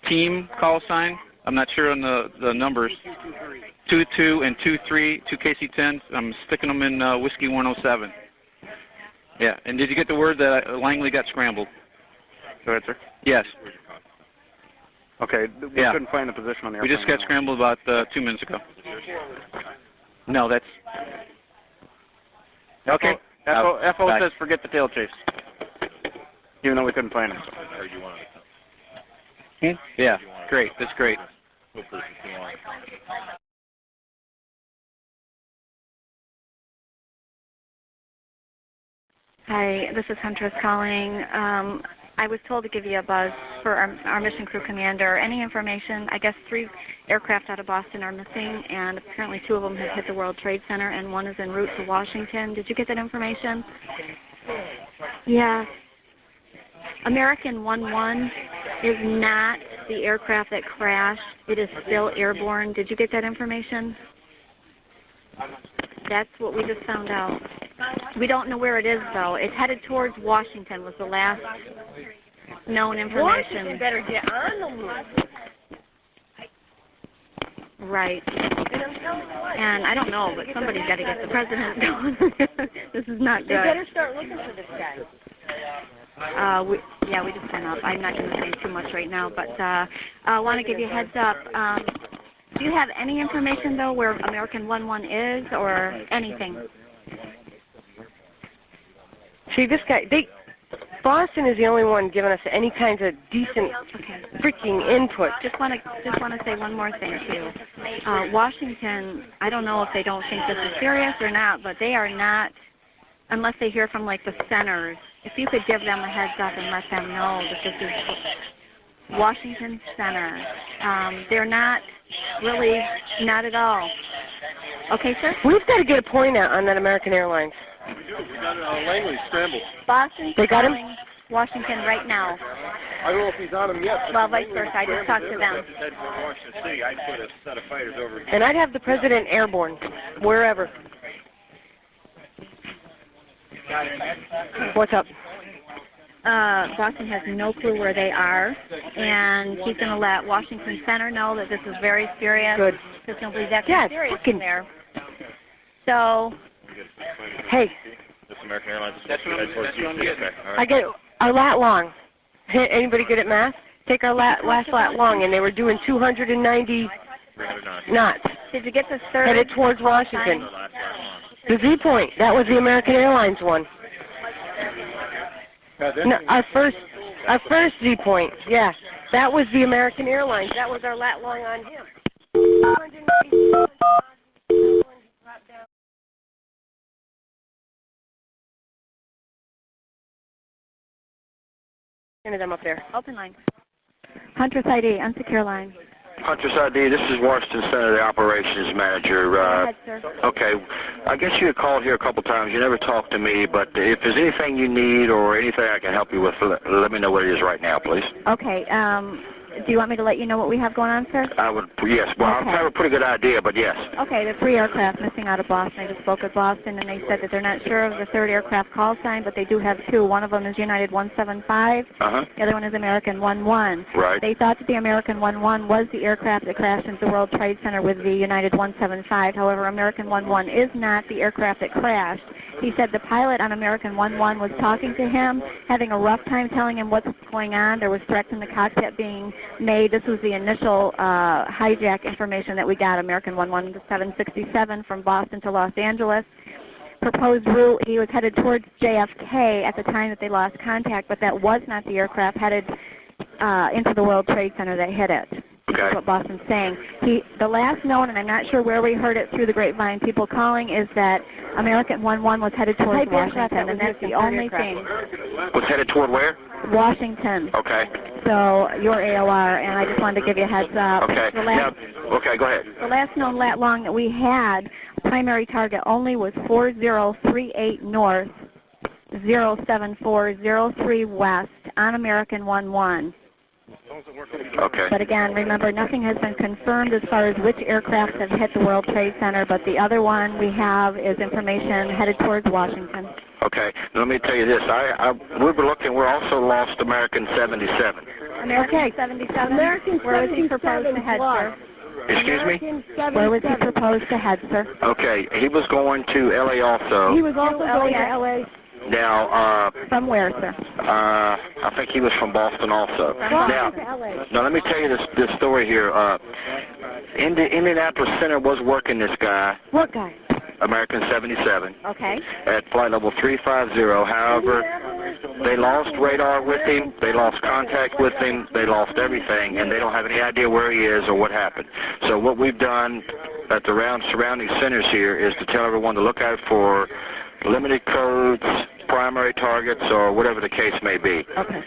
team call sign. I'm not sure on the numbers. 2-2 and 2-3, 2 KC-10s. I'm sticking them in Whiskey 107. Yeah, and did you get the word that Langley got scrambled? Go ahead, sir. Yes. Okay, we couldn't find the position on the We just got scrambled about 2 minutes ago. No, that's... Okay. FO says forget the tail chase. Even though we couldn't find him. Yeah, great. That's great. Hi, this is Huntress calling. I was told to give you a buzz for our mission crew commander. Any information? I guess 3 aircraft out of Boston are missing, and apparently 2 of them have hit the World Trade Center, and 1 is en route to Washington. Did you get that information? Yeah. American 11 is not the aircraft that crashed. It is still airborne. Did you get that information? That's what we just found out. We don't know where it is, though. It's headed towards Washington was the last known information. Washington better get on the move. Right. And I don't know, but somebody's got to get the president going. This is not good. They better start looking for this guy. We just went up. I'm not going to say too much right now, but I want to give you a heads up. Do you have any information, though, where American 11 is or anything? See, this guy, Boston is the only one giving us any kinds of decent freaking input. Just want to say one more thing, too. Washington, I don't know if they don't think this is serious or not, but they are not, unless they hear from, like, the centers. If you could give them a heads up and let them know that this is Washington Center. They're not really, not at all. Okay, sir? We've got to get a point out on that American Airlines. We got Langley scrambled. Boston, they got him? Washington right now. I don't know if he's on him yet. Well, vice versa. I just talked to them. Washington City, I'd put a set of fighters over. And I'd have the president airborne, wherever. What's up? Boston has no clue where they are, and he's going to let Washington Center know that this is very serious. Good. Because nobody's actually serious in there. So, hey. This American Airlines is supposed to head towards DC. Okay, all right. I get our lat long. Anybody good at math? Take our last lat long, and they were doing 290 knots. Did you get the third? Headed towards Washington. The Z point. That was the American Airlines one. No, our first Z point, yeah. That was the American Airlines. That was our lat long on him. Them up there. Open line. Huntress ID, unsecure line. Huntress ID, this is Washington Center, the operations manager. Go ahead, sir. Okay, I guess you had called here a couple times. You never talked to me, but if there's anything you need or anything I can help you with, let me know what it is right now, please. Okay, do you want me to let you know what we have going on, sir? I would, yes. Well, Okay. I have a pretty good idea, but yes. Okay, the 3 aircraft missing out of Boston. I just spoke with Boston, and they said that they're not sure of the 3rd aircraft call sign, but they do have 2. One of them is United 175. The other one is American 11. Right. They thought that the American 11 was the aircraft that crashed into the World Trade Center with the United 175. However, American 11 is not the aircraft that crashed. He said the pilot on American 11 was talking to him, having a rough time telling him what's going on. There was threats in the cockpit being made. This was the initial hijack information that we got, American 11 to 767 from Boston to Los Angeles. Proposed route, he was headed towards JFK at the time that they lost contact, but that was not the aircraft headed into the World Trade Center that hit it. That's what Boston's saying. The last known, and I'm not sure where we heard it through the grapevine, people calling, is that American 11 was headed towards Washington, and that's the only thing. Was headed toward where? Washington. Okay. So your AOR, and I just wanted to give you a heads up. Okay. Okay, go ahead. The last known lat long that we had, primary target only was 4038 north, 07403 west on American 11. Okay. But again, remember, nothing has been confirmed as far as which aircraft have hit the World Trade Center, but the other one we have is information headed towards Washington. Okay. Now, let me tell you this. We were looking. We're also lost American 77. American 77? Where was he proposed to head, sir? Excuse me? Where was he proposed to head, sir? Okay. He was going to L.A. also. He was also going to L.A. Now, from where, sir? I think he was from Boston also. Now, let me tell you this story here. Indianapolis Center was working this guy. What guy? American 77. Okay. At flight level 350. However, they lost radar with him. They lost contact with him. They lost everything, and they don't have any idea where he is or what happened. So what we've done at the surrounding centers here is to tell everyone to look out for limited codes, primary targets, or whatever the case may be. Okay.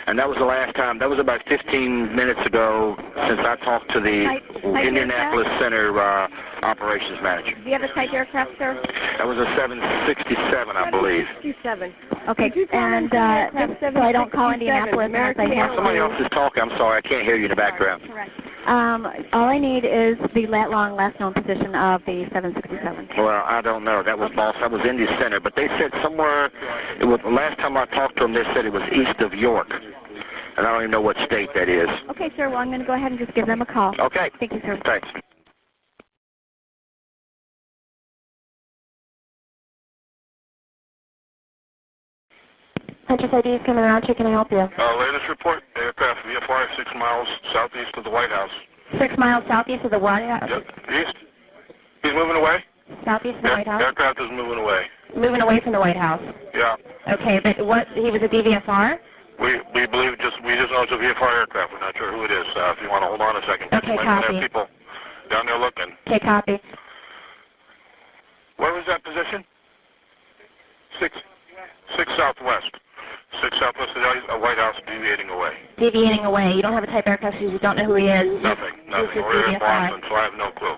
And that was the last time. That was about 15 minutes ago since I talked to the Indianapolis Center operations manager. Do you have a type aircraft, sir? That was a 767, I believe. 767. Okay, and just so I don't call Indianapolis unless I have to. Somebody else is talking. I'm sorry, I can't hear you in the background. Correct. All I need is the last known position of the 767. Well, I don't know. That was Boston. That was Indy Center. But they said somewhere, the last time I talked to them, they said it was east of York. And I don't even know what state that is. Okay, sir. Well, I'm going to go ahead and just give them a call. Okay. Thank you, sir. Thanks. Huntress ID is coming around. Can I help you? Latest report, aircraft VFR 6 miles southeast of the White House. 6 miles southeast of the White House? Yep, east. He's moving away? Southeast of the White House? Aircraft is moving away. Moving away from the White House? Yeah. Okay, but what, he was a DVFR? We believe we just know it's a VFR aircraft. We're not sure who it is. If you want to hold on a second. Okay, might copy. have people down there looking. Okay, copy. Where was that position? 6 southwest. 6 southwest of the White House, deviating away. Deviating away. You don't have a type aircraft, so you don't know who he is? Nothing. We're in Boston, so I have no clue.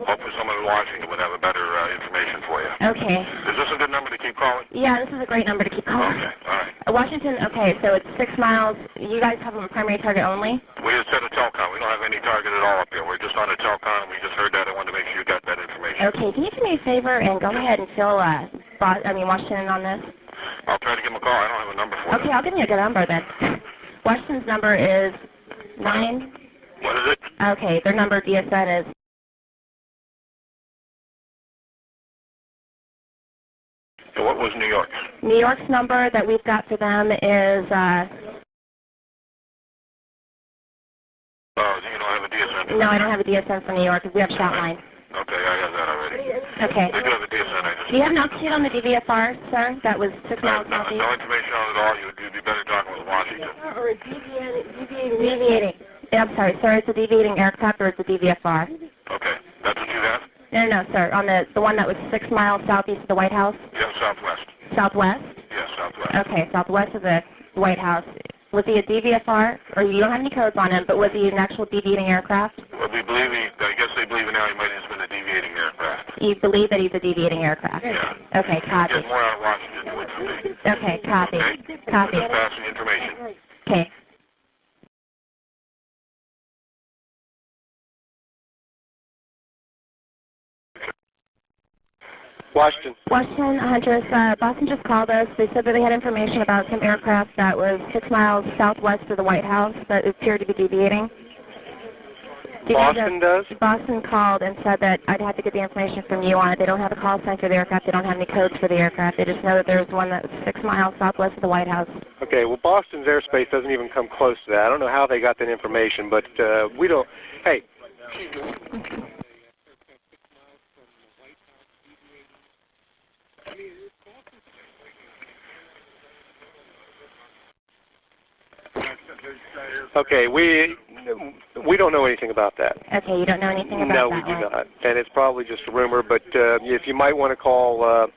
Hopefully someone in Washington would have a better information for you. Okay. Is this a good number to keep calling? Yeah, this is a great number to keep calling. Okay, all right. Washington, okay, so it's 6 miles. You guys have a primary target only? We just set a telecom. We don't have any target at all up here. We're just on a telecom. We just heard that. I wanted to make sure you got that information. Okay, can you do me a favor and go ahead and fill Washington on this? I'll try to give him a call. I don't have a number for Okay, I'll give you a good number then. Washington's number is 9. What is it? Okay, their number DSN is... So what was New York's? New York's number that we've got for them is... Oh, you don't have a DSN? No, I don't have a DSN for New York. We have Shotline. Okay, I have that already. Okay. We do have a DSN. Do you have an altitude on the DVFR, sir? That was 6 miles southeast? No information on it at all. You'd be better talking with Washington. Or a deviating. Yeah, I'm sorry, sir. It's a deviating aircraft or it's a DVFR? Okay, that's what you have? No, sir. On the one that was 6 miles southeast of the White House? Yeah, southwest. Southwest? Yes, southwest. Okay, southwest of the White House. Was he a DVFR? Or you don't have any codes on him, but was he an actual deviating aircraft? Well, I guess they believe now he might have just been a deviating aircraft. You believe that he's a deviating aircraft? Yeah. Okay, copy. Get more out of Washington than what you me. Okay, copy. Okay? Copy. Just pass the information. Okay. Washington. Washington, Huntress, Boston just called us. They said that they had information about some aircraft that was 6 miles southwest of the White House that appeared to be deviating. Boston does? Boston called and said that I'd have to get the information from you on it. They don't have a call sign for the aircraft. They don't have any codes for the aircraft. They just know that there's one that was 6 miles southwest of the White House. Okay, well, Boston's airspace doesn't even come close to that. I don't know how they got that information, but we don't... Hey. Okay, we don't know anything about that. Okay, you don't know anything about that? No, that we do one? not. And it's probably just a rumor, but if you might want to call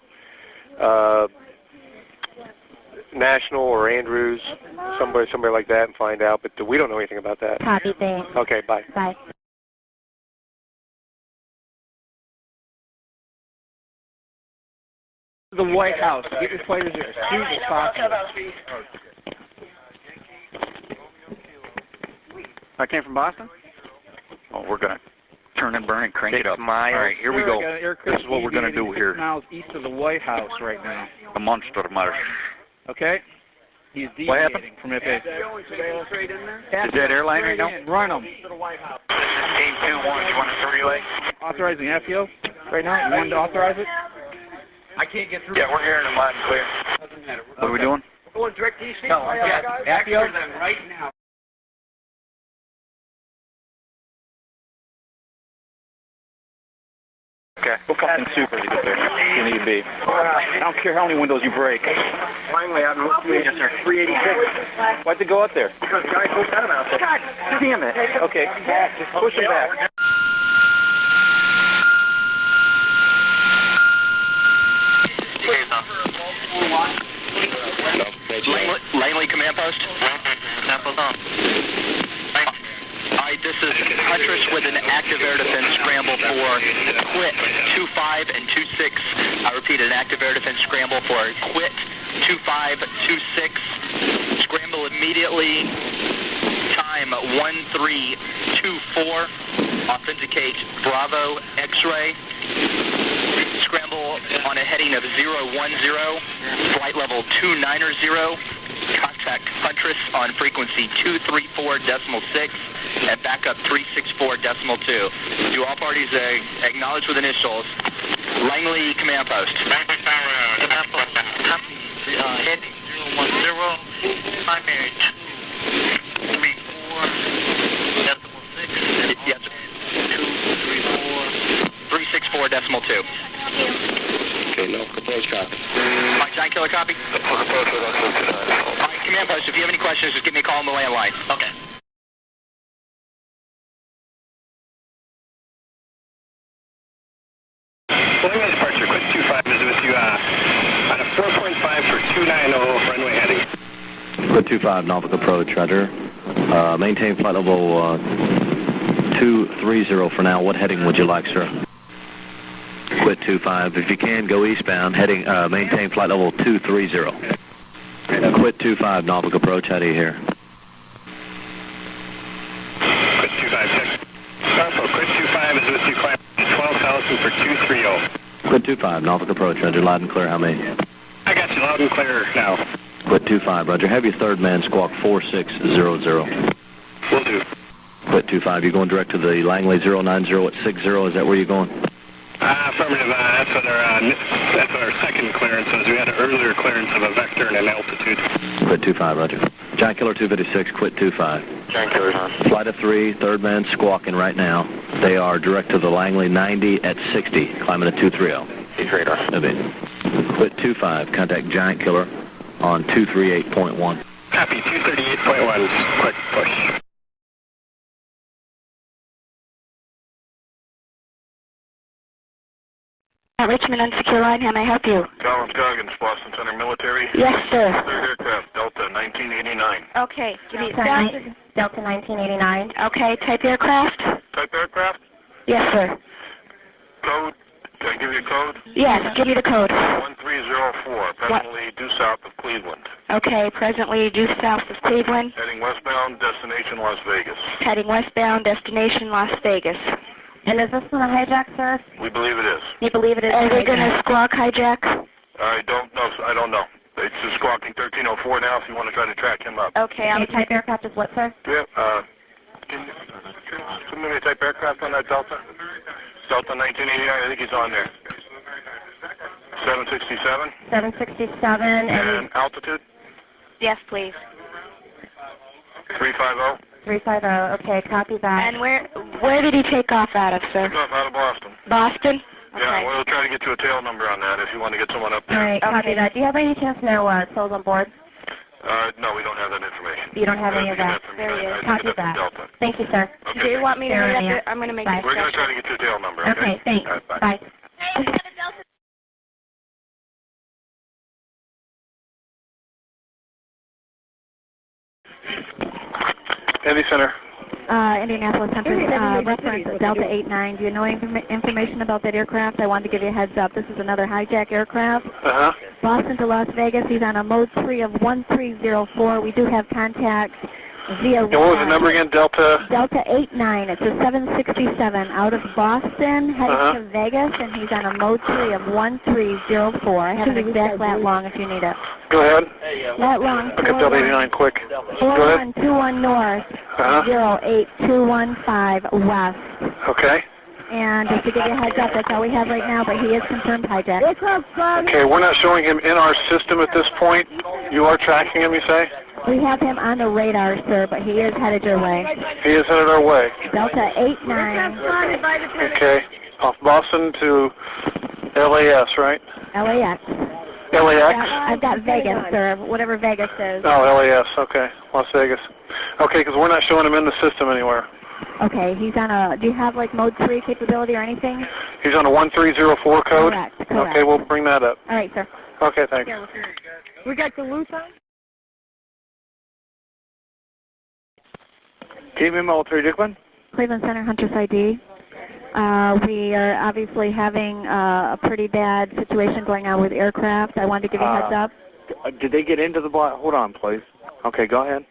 National or Andrews, somebody like that, and find out, but we don't know anything about that. Copy, thanks. Okay, bye. Bye. The White House. Get your fighters there as soon as possible. I came from Boston? Oh, we're going to turn and burn and crank it up. All right, here we go. This is what we're going to do here. Miles east of the White House right now. The monster march. Okay? He's deviating What happened? from FA. Is that airline right now? Run him. 821, you want to relay? Authorizing FEO right now. You want to authorize it? I can't get through. Yeah, we're hearing them loud and clear. What are we doing? Going direct DC. No, yeah, FEO them right now. Okay. Go fucking super to get there. You need to be. I don't care how many windows you break. Finally, out in Yes, sir. 386. Why'd they go up there? Because the guy pulled that out. God damn it. Okay, just push him back. Langley Command Post. Hold on. Alright, this is Huntress with an active air defense scramble for quit 25 and 26. I repeat, an active air defense scramble for quit 2526. Scramble immediately. Time 1324. Authenticate Bravo X-ray. Scramble on a heading of 010. Flight level 290. Contact Huntress on frequency 234.6 and backup 364.2. Do all parties acknowledge with initials. Langley Command Post. Langley Command Post. Heading 010. Primary 234.6. Yes, 234.364.2. Okay, no approach copy. All right, Giant Killer copy. All right, Command Post, if you have any questions, just give me a call on the landline. Okay. Langley departure, quick 25 is with you on a 4.5 for 290 runway heading. Quit 25, Norfolk approach, roger. Maintain flight level 230 for now. What heading would you like, sir? Quit 25. If you can, go eastbound. Heading, maintain flight level 230. Quit 25, Norfolk approach. How do you hear? Quit 25, check. Norfolk, quit 25 is with you, climb 12,000 for 230. Quit 25, Norfolk approach, roger. Loud and clear. How many? I got you loud and clear now. Quit 25, roger. Have your third man squawk 4600. Will do. Quit 25. You're going direct to the Langley 090 at 60. Is that where you're going? Affirmative. That's what our second clearance was. We had an earlier clearance of a vector and an altitude. Quit 25, roger. Giant Killer 256, quit 25. Giant killers on. Flight of 3, third man squawking right now. They are direct to the Langley 90 at 60, climbing to 230. He's radar. Quit 25, contact Giant Killer on 238.1. Copy, 238.1, quick push. Richmond Unsecure Line, how may I help you? Collins Goggins, Boston Center Military. Yes, sir. Third aircraft, Delta 1989. Okay, give me Delta 1989. Okay, type aircraft? Type aircraft? Yes, sir. Code? Can I give you a code? Yes, give me the code. 1304, presently due south of Cleveland. Okay, presently due south of Cleveland. Heading westbound, destination Las Vegas. Heading westbound, destination Las Vegas. And is this one a hijack, sir? We believe it is. You believe it is? Are they going to squawk hijack? I don't know. It's just squawking 1304 now if you want to try to track him up. Okay, Any type aircraft is what, sir? Yep, can you submit me a type aircraft on that Delta? Delta 1989, I think he's on there. 767. 767. And altitude? Yes, please. 350. 350. Okay, copy that. And where did he take off out of, sir? Took off out of Boston. Boston? Yeah, we'll try to get you a tail number on that if you want to get someone up there. All right, copy that. Do you have any chance to know souls on board? No, we don't have that information. You don't have any of that? There he is. Copy that. Thank you, sir. Okay, Do you want me to hurry up? I'm going to make Bye. a We're going to try to get you a tail number, okay? Okay, thanks. All right, bye. Bye. Indy Center. Indianapolis Hunter, reference Delta 89. Do you know any information about that aircraft? I wanted to give you a heads up. This is another hijack aircraft. Uh-huh. Boston to Las Vegas. He's on a mode 3 of 1304. We do have contact via... And what was the number again? Delta? Delta 89. It's a 767 out of Boston, heading to Vegas, and he's on a mode 3 of 1304. I have an exact lat long if you need it. Go ahead. Lat long. Get Delta 89 quick. 4121 north, 08215 west. Okay. And just to give you a heads up, that's all we have right now, but he is confirmed hijack. Okay, we're not showing him in our system at this point. You are tracking him, you say? We have him on the radar, sir, but he is headed your way. He is headed our way. Delta 89. Okay. Off Boston to LAS, right? LAX. LAX? I've got Vegas, sir, whatever Vegas is. Oh, LAS, okay. Las Vegas. Okay, because we're not showing him in the system anywhere. Okay, he's on a, do you have like mode 3 capability or anything? He's on a 1304 code? Correct. Okay, we'll bring that up. All right, sir. Okay, thanks. We got Duluth on? Team in Military Dicklin. Cleveland Center, Hunter's ID. We are obviously having a pretty bad situation going on with aircraft. I wanted to give you a heads up. Did they get into the block? Hold on, please. Okay, go ahead.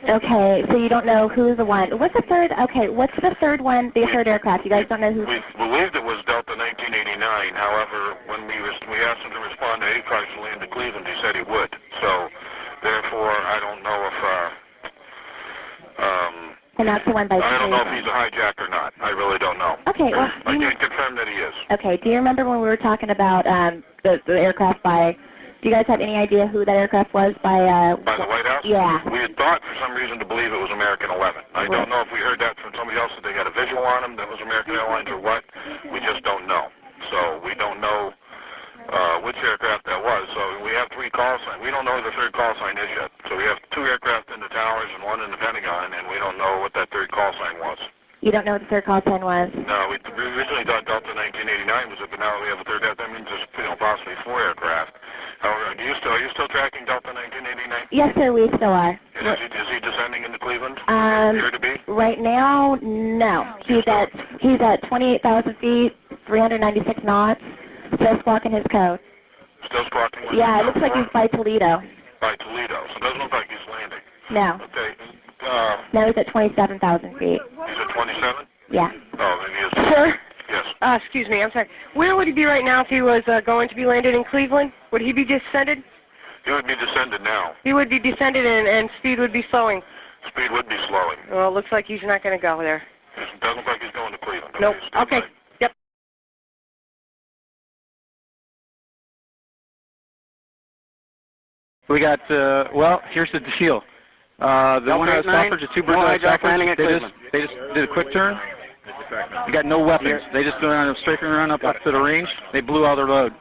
Okay, so you don't know who's the one. What's the third? Okay, what's the third one? The third aircraft. You guys don't know who? We believed it was Delta 1989. However, when we asked him to respond to ACARS to land to Cleveland, he said he would. So, therefore, I don't know if and that's the one by I don't know if he's a hijack or not. I really don't know. Okay, well, I can't confirm that he is. Okay, do you remember when we were talking about the aircraft by? Do you guys have any idea who that aircraft was by? By the White House? Yeah. We had thought for some reason to believe it was American 11. I don't know if we heard that from somebody else that they got a visual on him that was American Airlines or what. We just don't know. So we don't know which aircraft that was. So we have 3 call signs. We don't know who the third call sign is yet. So we have 2 aircraft in the towers and 1 in the Pentagon, and we don't know what that third call sign was. You don't know what the third call sign was? No, we originally thought Delta 1989 was it, but now we have a third aircraft. That means there's possibly 4 aircraft. However, are you still tracking Delta 1989? Yes, sir, we still are. And is he descending into Cleveland? Here to be? Right now, no. He's at 28,000 feet, 396 knots, still squawking his code. Still squawking? Yeah, it looks like he's by Toledo. By Toledo, so it doesn't look like he's landing. No. Okay. No, he's at 27,000 feet. He's at 27? Yeah. Oh, then he is. Sir? Yes. Excuse me, I'm sorry. Where would he be right now if he was going to be landed in Cleveland? Would he be descended? He would be descended now. He would be descended and speed would be slowing. Speed would be slowing. Well, it looks like he's not going to go there. It doesn't look like he's going to Cleveland. Nope. Okay. Yep. We got, well, here's the deal. The one at Stockbridge, the two birds at Stockbridge, they just did a quick turn. They got no weapons. They just went straight run up to the range. They blew all their load.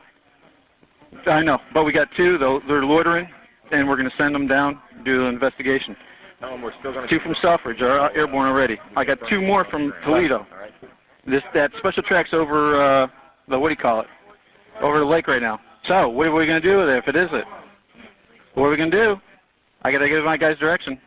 I know, but we got two. They're loitering, and we're going to send them down, do an investigation. Two from Selfridge are airborne already. I got two more from Toledo. That special track's over over the lake right now. So what are we going to do with it if it isn't? What are we going to do? I got to give my guys direction.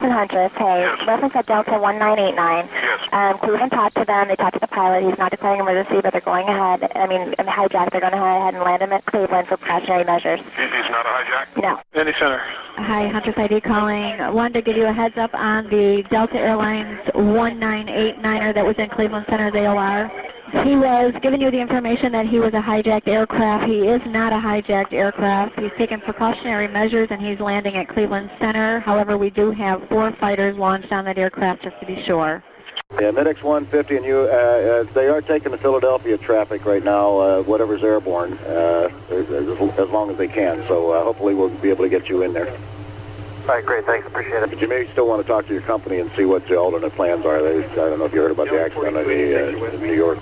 700, hey, reference at Delta 1989. Cleveland talked to them, they talked to the pilot, he's not declaring emergency, but they're going ahead, hijack, they're going to go ahead and land him at Cleveland for precautionary measures. He's not a hijack? No. Any center. Hi, Huntress ID calling. Wanted to give you a heads up on the Delta Airlines 1989er that was in Cleveland Center's AOR. He was giving you the information that he was a hijacked aircraft. He is not a hijacked aircraft. He's taken precautionary measures and he's landing at Cleveland Center. However, we do have 4 fighters launched on that aircraft just to be sure. Yeah, MedX 150 and you, they are taking the Philadelphia traffic right now, whatever's airborne, as long as they can. So hopefully we'll be able to get you in there. All right, great, thanks, appreciate it. But you may still want to talk to your company and see what the alternate plans are. I don't know if you heard about the accident in New York.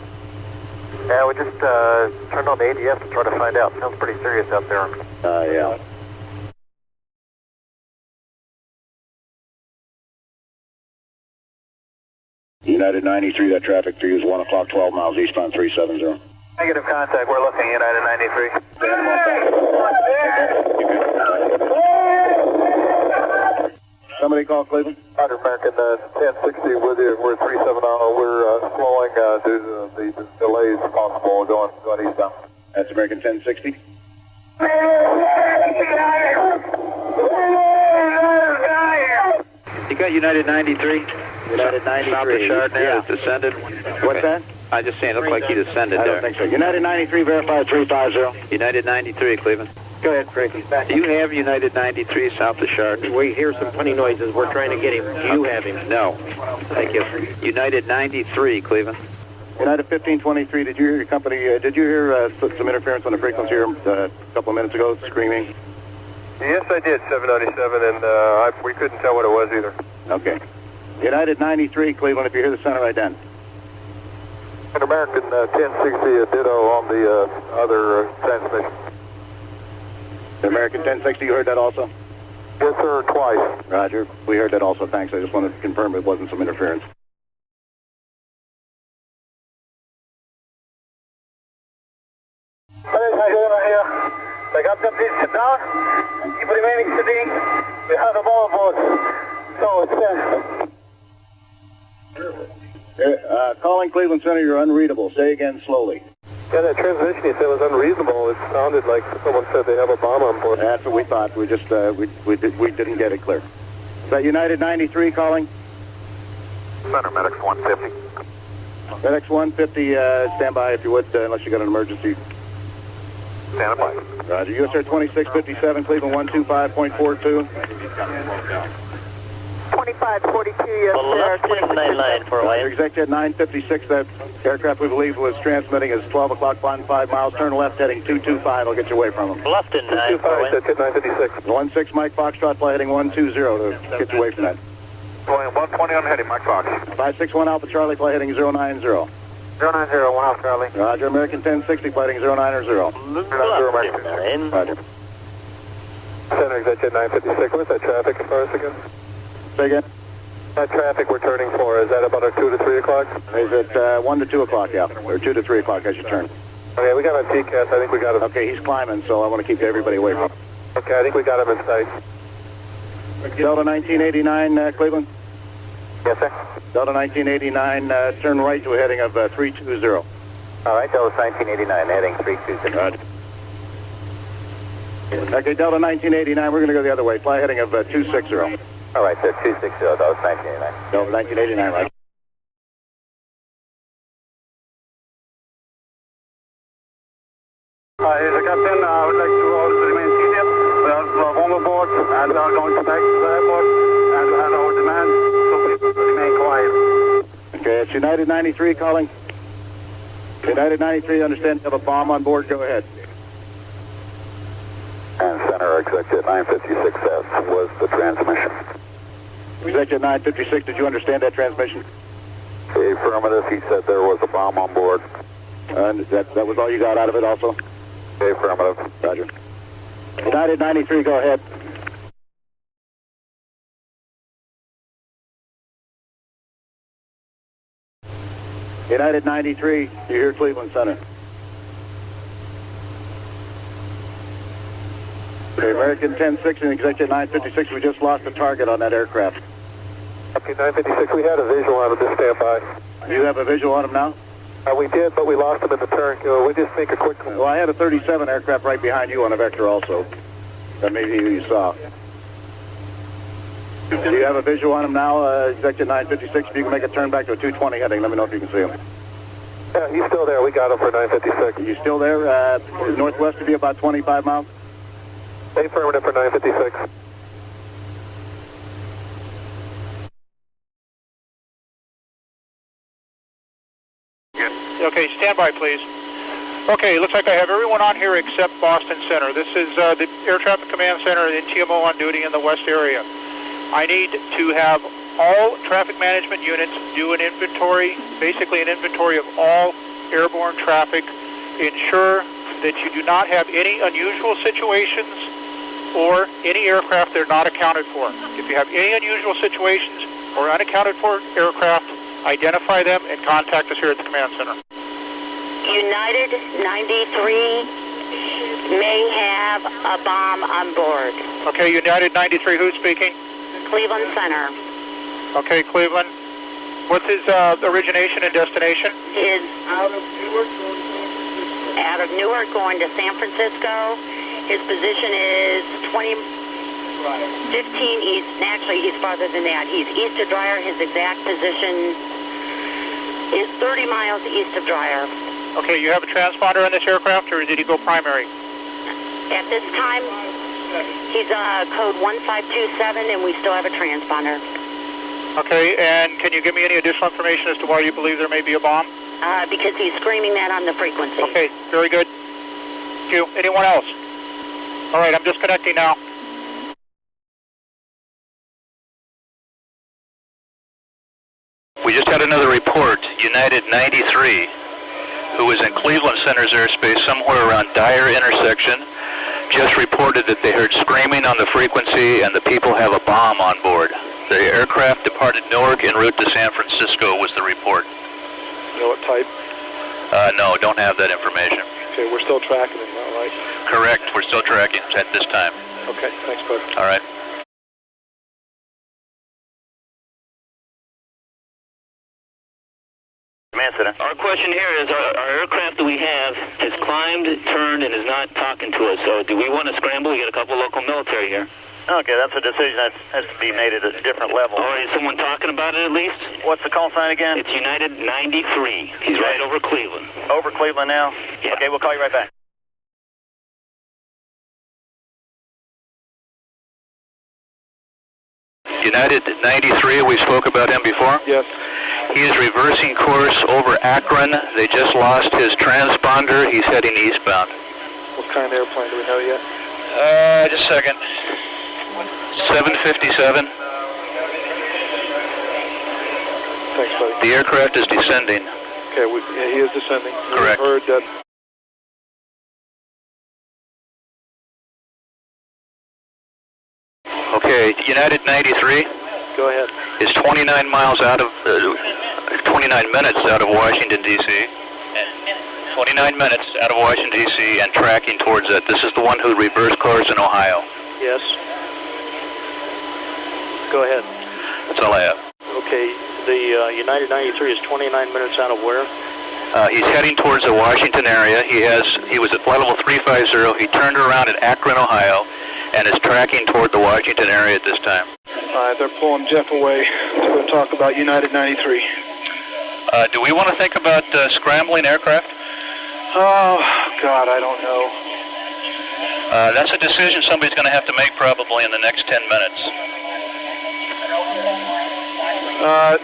Yeah, we just turned on the ADS to try to find out. Sounds pretty serious out there. Yeah. United 93, that traffic for you is 1 o'clock, 12 miles eastbound 370. Negative contact, we're looking United 93. Somebody call Cleveland? Roger, American 1060 with you. We're 370. We're slowing due to the delays possible going eastbound. That's American 1060. You got United 93? United 93. South of Chardonnay has descended. What's that? I just saying, it looked like he descended there. I don't think so. United 93, verified 350. United 93, Cleveland. Go ahead, Frankie. Do you have United 93 south of Chardonnay? We hear some funny noises. We're trying to get him. Do you have him? No. Thank you. United 93, Cleveland. United 1523, did you hear your company, did you hear some interference on the frequency here a couple of minutes ago, screaming? Yes, I did, 797, and we couldn't tell what it was either. Okay. United 93, Cleveland, if you hear the center ident. American 1060, a ditto on the other transmission. American 1060, you heard that also? Yes, sir, twice. Roger, we heard that also, thanks. I just wanted to confirm it wasn't some interference. They got them please down. Keep remaining sitting. We have them all aboard. So it's calling Cleveland Center, you're unreadable. Say again slowly. Yeah, that transmission you said was unreasonable. It sounded like someone said they have a bomb on board. That's what we thought. We just we didn't get it clear. Is that United 93 calling? Center, Medics 150. Medics 150, stand by if you would, unless you got an emergency. Stand by. Roger. US Air 2657, Cleveland 125.42. 2542, yes, sir. 99 for Roger. Executive 956, that aircraft we believe was transmitting is 12 o'clock, 5 miles, turn left heading 225. I'll get you away from them. Left in 225, 956. 16 Mike Foxtrot, fly heading 120 to get you away from that. Going 120 on heading, Mike Fox. 561 Alpha Charlie, fly heading 090. 090, 1 Alpha Charlie. Roger, American 1060, flighting 090. 090, American. Roger. Center Executive 956, what's that traffic as far as again? Say again? That traffic we're turning for, is that about our 2 to 3 o'clock? Is it 1 to 2 o'clock, yeah, or 2 to 3 o'clock as you turn. Okay, we got him on TCAS, I think we got him. Okay, he's climbing, so I want to keep everybody away from him. Okay, I think we got him in sight. Delta 1989, Cleveland? Yes, sir. Delta 1989, turn right to a heading of 320. All right, Delta 1989, heading 320. Roger. Okay, Delta 1989, we're going to go the other way. Fly heading of 260. All right, sir, 260, Delta 1989. Delta 1989, right. Here's the captain. I would like to order to remain seated. We are on board and we are going back to the airport and we have our demand, so please remain quiet. Okay, it's United 93 calling. United 93, understand you have a bomb on board, go ahead. Executive 956F was the transmission. Executive 956, did you understand that transmission? Affirmative, he said there was a bomb on board. And that was all you got out of it also? Affirmative. Roger. United 93, go ahead. United 93, you hear Cleveland Center. Okay, American 10-6 and Executive 956, we just lost a target on that aircraft. Okay, 956, we had a visual on him, just stand by. You have a visual on him now? We did, but we lost him in the turn. We'll just make a quick... Well, I had a 37 aircraft right behind you on a vector also. That may be who you saw. Do you have a visual on him now, Executive 956? If you can make a turn back to a 220 heading, let me know if you can see him. Yeah, he's still there. We got him for 956. Are you still there? Northwest to be about 25 miles? Affirmative for 956. Okay, stand by, please. Okay, looks like I have everyone on here except Boston Center. This is the Air Traffic Command Center and TMO on duty in the west area. I need to have all traffic management units do an inventory, basically an inventory of all airborne traffic. Ensure that you do not have any unusual situations or any aircraft that are not accounted for. If you have any unusual situations or unaccounted for aircraft, identify them and contact us here at the command center. United 93 may have a bomb on board. Okay, United 93, who's speaking? Cleveland Center. Okay, Cleveland. What's his origination and destination? Is out of Newark going to San Francisco. His position is 15 east. Actually, he's farther than that. He's east of Dreyer. His exact position is 30 miles east of Dreyer. Okay, you have a transponder on this aircraft, or did he go primary? At this time, he's code 1527, and we still have a transponder. Okay, and can you give me any additional information as to why you believe there may be a bomb? Because he's screaming that on the frequency. Okay, very good. Thank you. Anyone else? All right, I'm disconnecting now. We just had another report. United 93, who was in Cleveland Center's airspace somewhere around Dyer intersection, just reported that they heard screaming on the frequency and the people have a bomb on board. The aircraft departed Newark en route to San Francisco was the report. You know what type? No, don't have that information. Okay, we're still tracking it now, right? Correct, we're still tracking at this time. Okay, thanks, bud. All right. Command Center. Our question here is, our aircraft that we have has climbed, turned, and is not talking to us. So do we want to scramble? We got a couple local military here. Okay, that's a decision that has to be made at a different level. Or is someone talking about it at least? What's the call sign again? It's United 93. He's right over Cleveland. Over Cleveland now? Yeah. Okay, we'll call you right back. United 93, we spoke about him before? Yes. He is reversing course over Akron. They just lost his transponder. He's heading eastbound. What kind of airplane do we know yet? Just a second. 757. Thanks, buddy. The aircraft is descending. Okay, yeah, he is descending. Correct. We heard that. Okay, United 93. Go ahead. Is 29 miles out of, 29 minutes out of Washington, D.C. 29 minutes out of Washington, D.C. and tracking towards it. This is the one who reversed course in Ohio. Yes. Go ahead. That's all I have. Okay, the United 93 is 29 minutes out of where? He's heading towards the Washington area. He was at flight level 350. He turned around at Akron, Ohio, and is tracking toward the Washington area at this time. All right, they're pulling Jeff away to go talk about United 93. Do we want to think about scrambling aircraft? Oh, God, I don't know. That's a decision somebody's going to have to make probably in the next 10 minutes.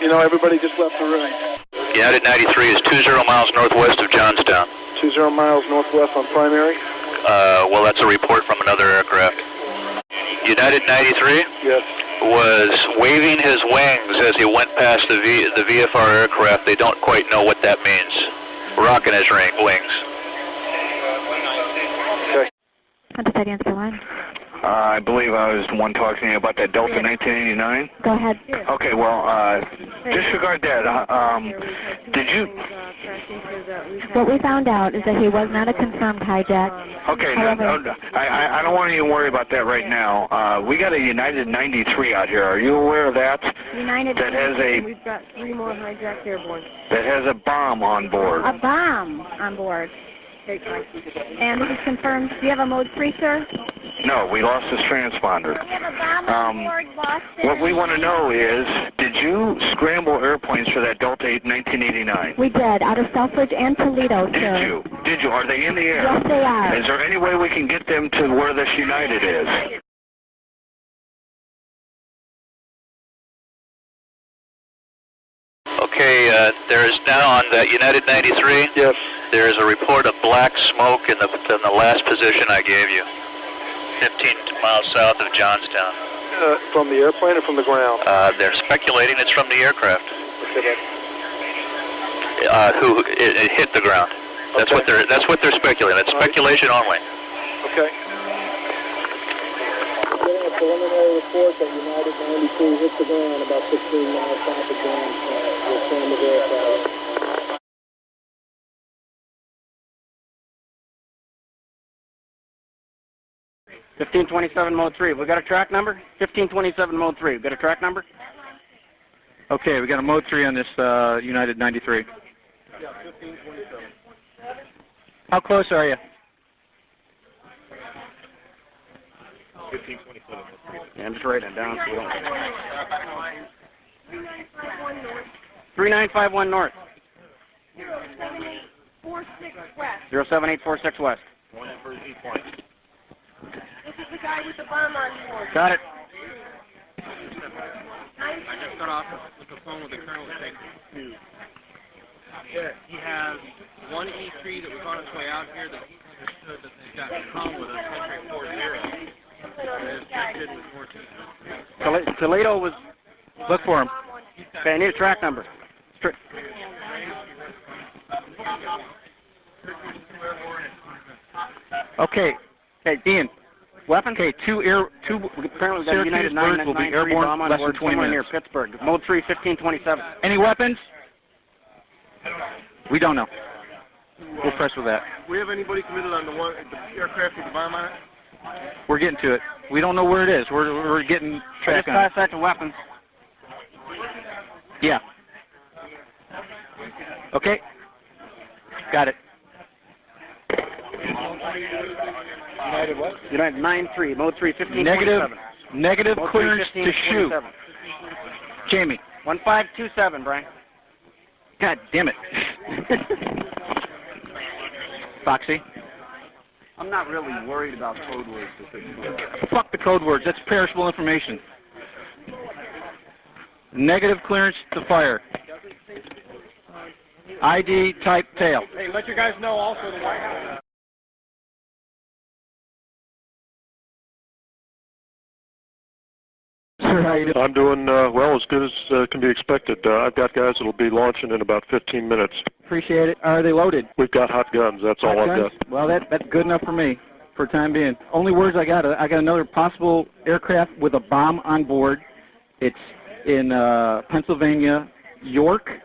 You know, everybody just left the room. United 93 is 20 miles northwest of Johnstown. 20 miles northwest on primary? Well, that's a report from another aircraft. United 93? Yes. Was waving his wings as he went past the VFR aircraft. They don't quite know what that means. Rocking his wings. Okay. Hunter, that answer line. I believe I was the one talking to you about that Delta 1989. Go ahead. Okay, well, disregard that. Did you... What we found out is that he was not a confirmed hijack. Okay, However, I don't want you to worry about that right now. We got a United 93 out here. Are you aware of that? United that has a... We've got 3 more hijacked airborne. That has a bomb on board. A bomb on board. And this is confirmed. Do you have a mode 3, sir? No, we lost his transponder. We have a bomb on board, Boston. What we want to know is, did you scramble airplanes for that Delta 1989? We did, out of Selfridge and Toledo, sir. Did you? Did you? Are they in the air? Yes, they are. Is there any way we can get them to where this United is? Okay, there is now on that United 93. Yes. There is a report of black smoke in the last position I gave you, 15 miles south of Johnstown. From the airplane or from the ground? They're speculating it's from the aircraft. Okay. It hit the ground. That's what they're speculating. It's speculation only. Okay. Getting a preliminary report that United 92 hit the ground about 16 miles south of Johnstown. We'll send the aircraft. $1527 mode 3. We got a track number? 1527 mode 3. We got a track number? Okay, we got a mode 3 on this United 93. Yeah, 1527. How close are you? 1527. Yeah, I'm just writing it down so we don't... 3951 north. 07846 west. One for Z point. This is the guy with the bomb on board. Got it. I just got off the phone with the colonel of Sept 2. Yeah, he has one E3 that was on its way out here that he understood that they got a problem with a country 40. Toledo was... Look for him. Okay, I need a track number. Okay. Hey, Ian. Weapon? Okay, apparently we got a United birds will be 993 airborne bomb on less than board 20 somewhere near minutes. Pittsburgh. Mode 3, 1527. Any weapons? We don't know. We'll press with that. We have anybody committed on the aircraft with the bomb on it? We're getting to it. We don't know where it is. We're getting track on it. Just pass that to weapons. Yeah. Okay. Got it. United what? United 93, mode 3, 1527. Negative mode clearance 3, to shoot. Jamie. 1527, Brian. God damn it. Foxy. I'm not really worried about code words at this point. Fuck the code words. That's perishable information. Negative clearance to fire. ID type tail. Hey, let your guys know also the White House. Sir, how you doing? I'm doing well, as good as can be expected. I've got guys that'll be launching in about 15 minutes. Appreciate it. Are they loaded? We've got hot guns. That's all I've got. Well, that's good enough for me for time being. Only words I got another possible aircraft with a bomb on board. It's in Pennsylvania, York,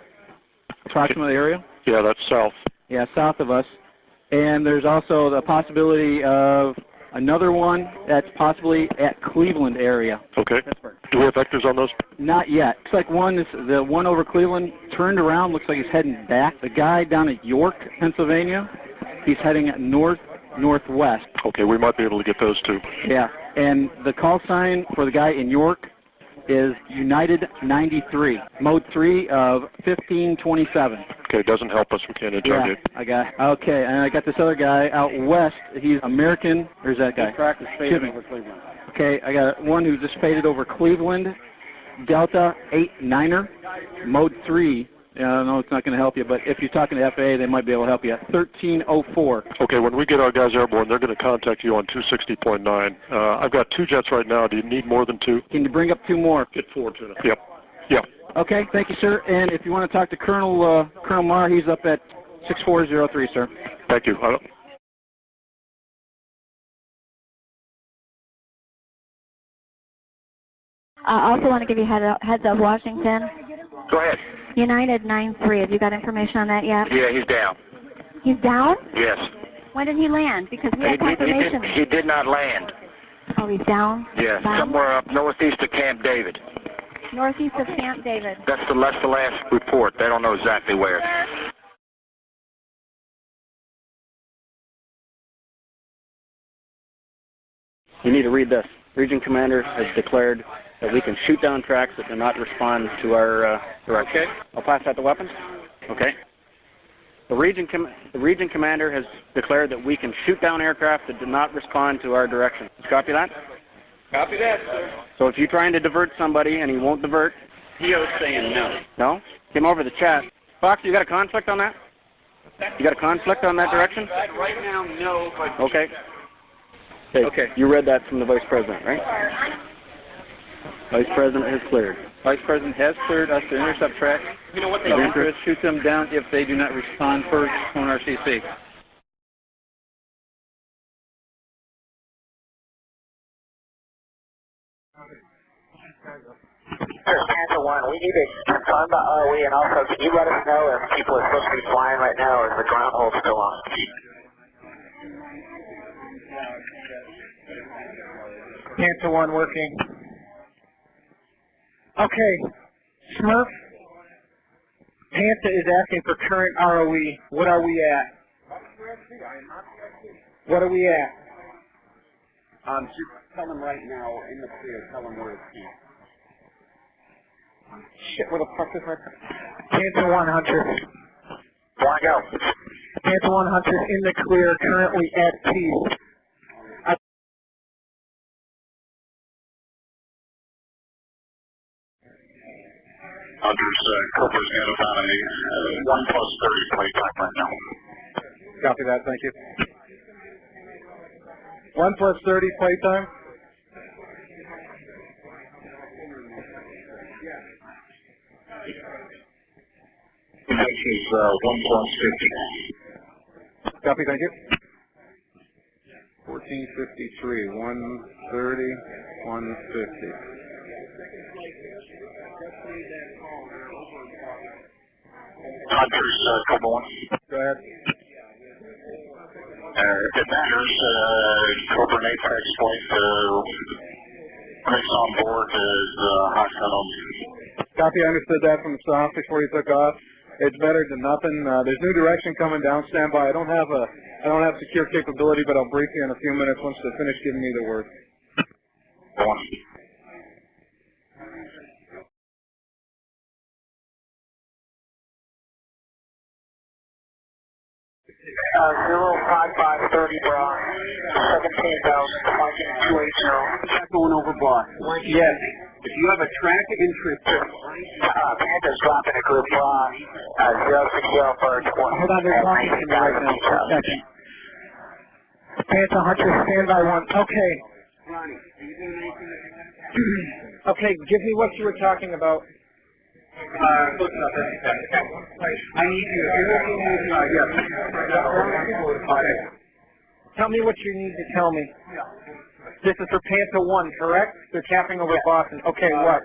approximate area. Yeah, that's south. Yeah, south of us. And there's also the possibility of another one that's possibly at Cleveland area. Okay. Pittsburgh. Do we have vectors on those? Not yet. Looks like the one over Cleveland turned around. Looks like he's heading back. The guy down at York, Pennsylvania, he's heading northwest. Okay, we might be able to get those two. Yeah. And the call sign for the guy in York is United 93, mode 3 of 1527. Okay, doesn't help us. We can't interrogate. Yeah, okay, and I got this other guy out west. He's American. There's that guy. Faded over Cleveland. Okay, I got one who just faded over Cleveland. Delta 89er, mode 3 Yeah, no, it's not going to help you, but if you're talking to FAA, they might be able to help you. 1304. Okay, when we get our guys airborne, they're going to contact you on 260.9. I've got 2 jets right now. Do you need more than 2? Can you bring up 2 more? Get 4 to them. Yep. Yep. Okay, thank you, sir. And if you want to talk to Colonel Marr, he's up at 6403, sir. Thank you. I also want to give you heads up, Washington. Go ahead. United 93. Have you got information on that yet? Yeah, he's down. He's down? Yes. When did he land? Because we had confirmation. He did not land. Oh, he's down? Yeah, Bound? somewhere up northeast of Camp David. Northeast of Camp David. That's the last report. They don't know exactly where. You need to read this. Region Commander has declared that we can shoot down tracks that do not respond to our direction. Okay. I'll pass that to weapons. Okay. The Region Commander has declared that we can shoot down aircraft that do not respond to our direction. Copy that? Copy that, sir. So if you're trying to divert somebody and he won't divert... He's saying no. No? Came over the chat. Fox, you got a conflict on that? You got a conflict on that direction? Right now, no, but... Okay. Okay. You read that from the Vice President, right? Vice President has cleared. Vice President has cleared us to intercept tracks. You know what Of interest, shoot them down if they do not respond first on RCC. Panther 1, we need to confirm the ROE, and also can you let us know if people are supposed to be flying right now or is the ground hold still on? Panther 1 working. Okay, Smurf, Panther is asking for current ROE. What are we at? What are we at? Just tell them right now, in the clear, tell them where it's at. Shit, where the fuck is my... Panther 1 Hunter. Wanna go? Panther 1 Hunter in the clear, currently at T. Hunter's Cooper's got about a 1+30 playtime right now. Copy that, thank you. 1+30 playtime. This is 1+50. Copy, thank you. 1453, 130, 150. Hunter's Cooper 1. Go ahead. Commanders, Cooper and Apex Flight, Chris on board is hot tunnel. Copy, I understood that from the stop before you took off. It's better than nothing. There's new direction coming down. Stand by. I don't have secure capability, but I'll brief you in a few minutes once they finish giving me the word. 1. 05530 Brock, 17,000, flanking 280. That's going over block. Yes. If you have a track interest, Panther's dropping a group Brock, 060 first, 1. Hold on, they're talking to me right now. Second. Panther Hunter, stand by 1. Okay. Ronnie, are you doing anything? Okay, give me what you were talking about. I need you, if you're looking at, yes. Tell me what you need to tell me. This is for Panther 1, correct? They're tapping over Boston. Okay, what?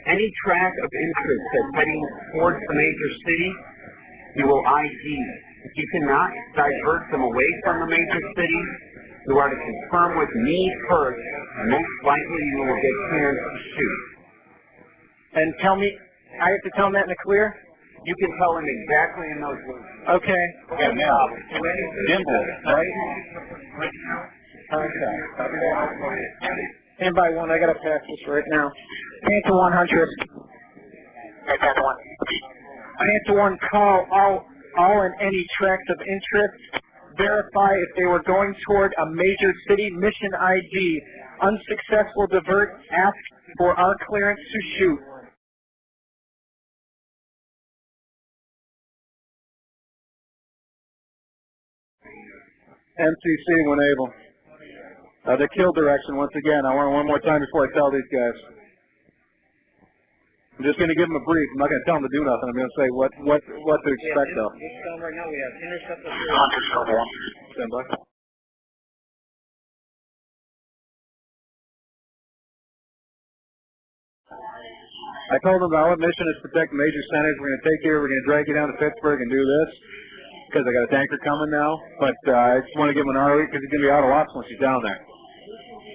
Any track of interest that's heading towards the major city, you will ID. If you cannot divert them away from the major city, you are to confirm with me first. Most likely you will get clearance to shoot. And tell me, I have to tell them that in the clear? You can tell them exactly in those words. Okay. Yeah, now, Dimple, right? Okay. Stand by 1, I gotta pass this right now. Panther 1 Hunter. Hey, Panther 1. Panther 1, call all and any tracks of interest. Verify if they were going toward a major city. Mission ID. Unsuccessful divert. Ask for our clearance to shoot. MCC when able. The kill direction once again. I want it one more time before I tell these guys. I'm just going to give them a brief. I'm not going to tell them to do nothing. I'm going to say what to expect though. Right now we have intercept. Stand by. I told them our mission is to protect major centers. We're going to take you, we're going to drag you down to Pittsburgh and do this because I got a tanker coming now. But I just want to give him an ROE because he's going to be out of lots once he's down there.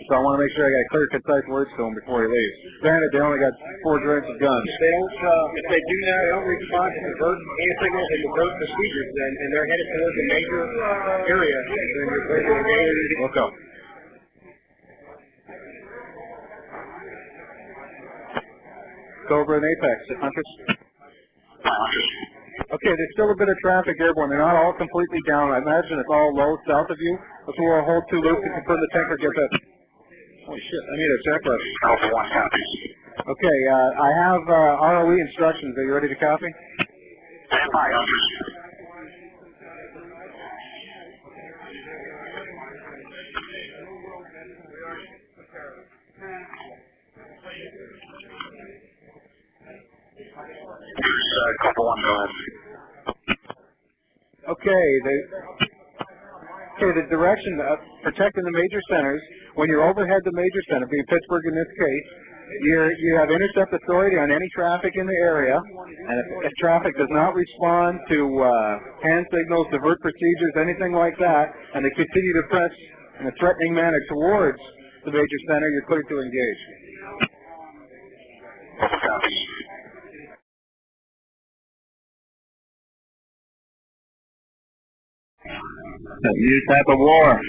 So I want to make sure I got clear, concise words to him before he leaves. Granted, they only got 4 joints of guns. If they do that, they don't respond to divert signals and divert procedures, and they're headed towards a major area, then you're going to engage. Let's go. Cobra and Apex, Huntress. Okay, there's still a bit of traffic airborne. They're not all completely down. I imagine it's all low south of you. Let's roll a hold 2 loops to confirm the tanker gets up. Holy shit, I need a check list. Alpha 1 copies. Okay, I have ROE instructions. Are you ready to copy? Stand by, Huntress. Alpha 1, go ahead. Okay, the direction of protecting the major centers, when you're overhead the major center, being Pittsburgh in this case, you have intercept authority on any traffic in the area, and if traffic does not respond to hand signals, divert procedures, anything like that, and they continue to press in a threatening manner towards the major center, you're clear to engage. A new type of war.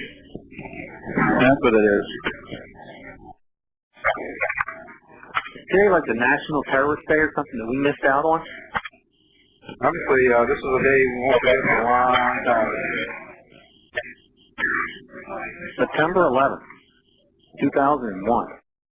That's what it is. Today, like the National Terrorist Day or something that we missed out on? Obviously, this is a day we won't forget in a long time. September 11th, 2001.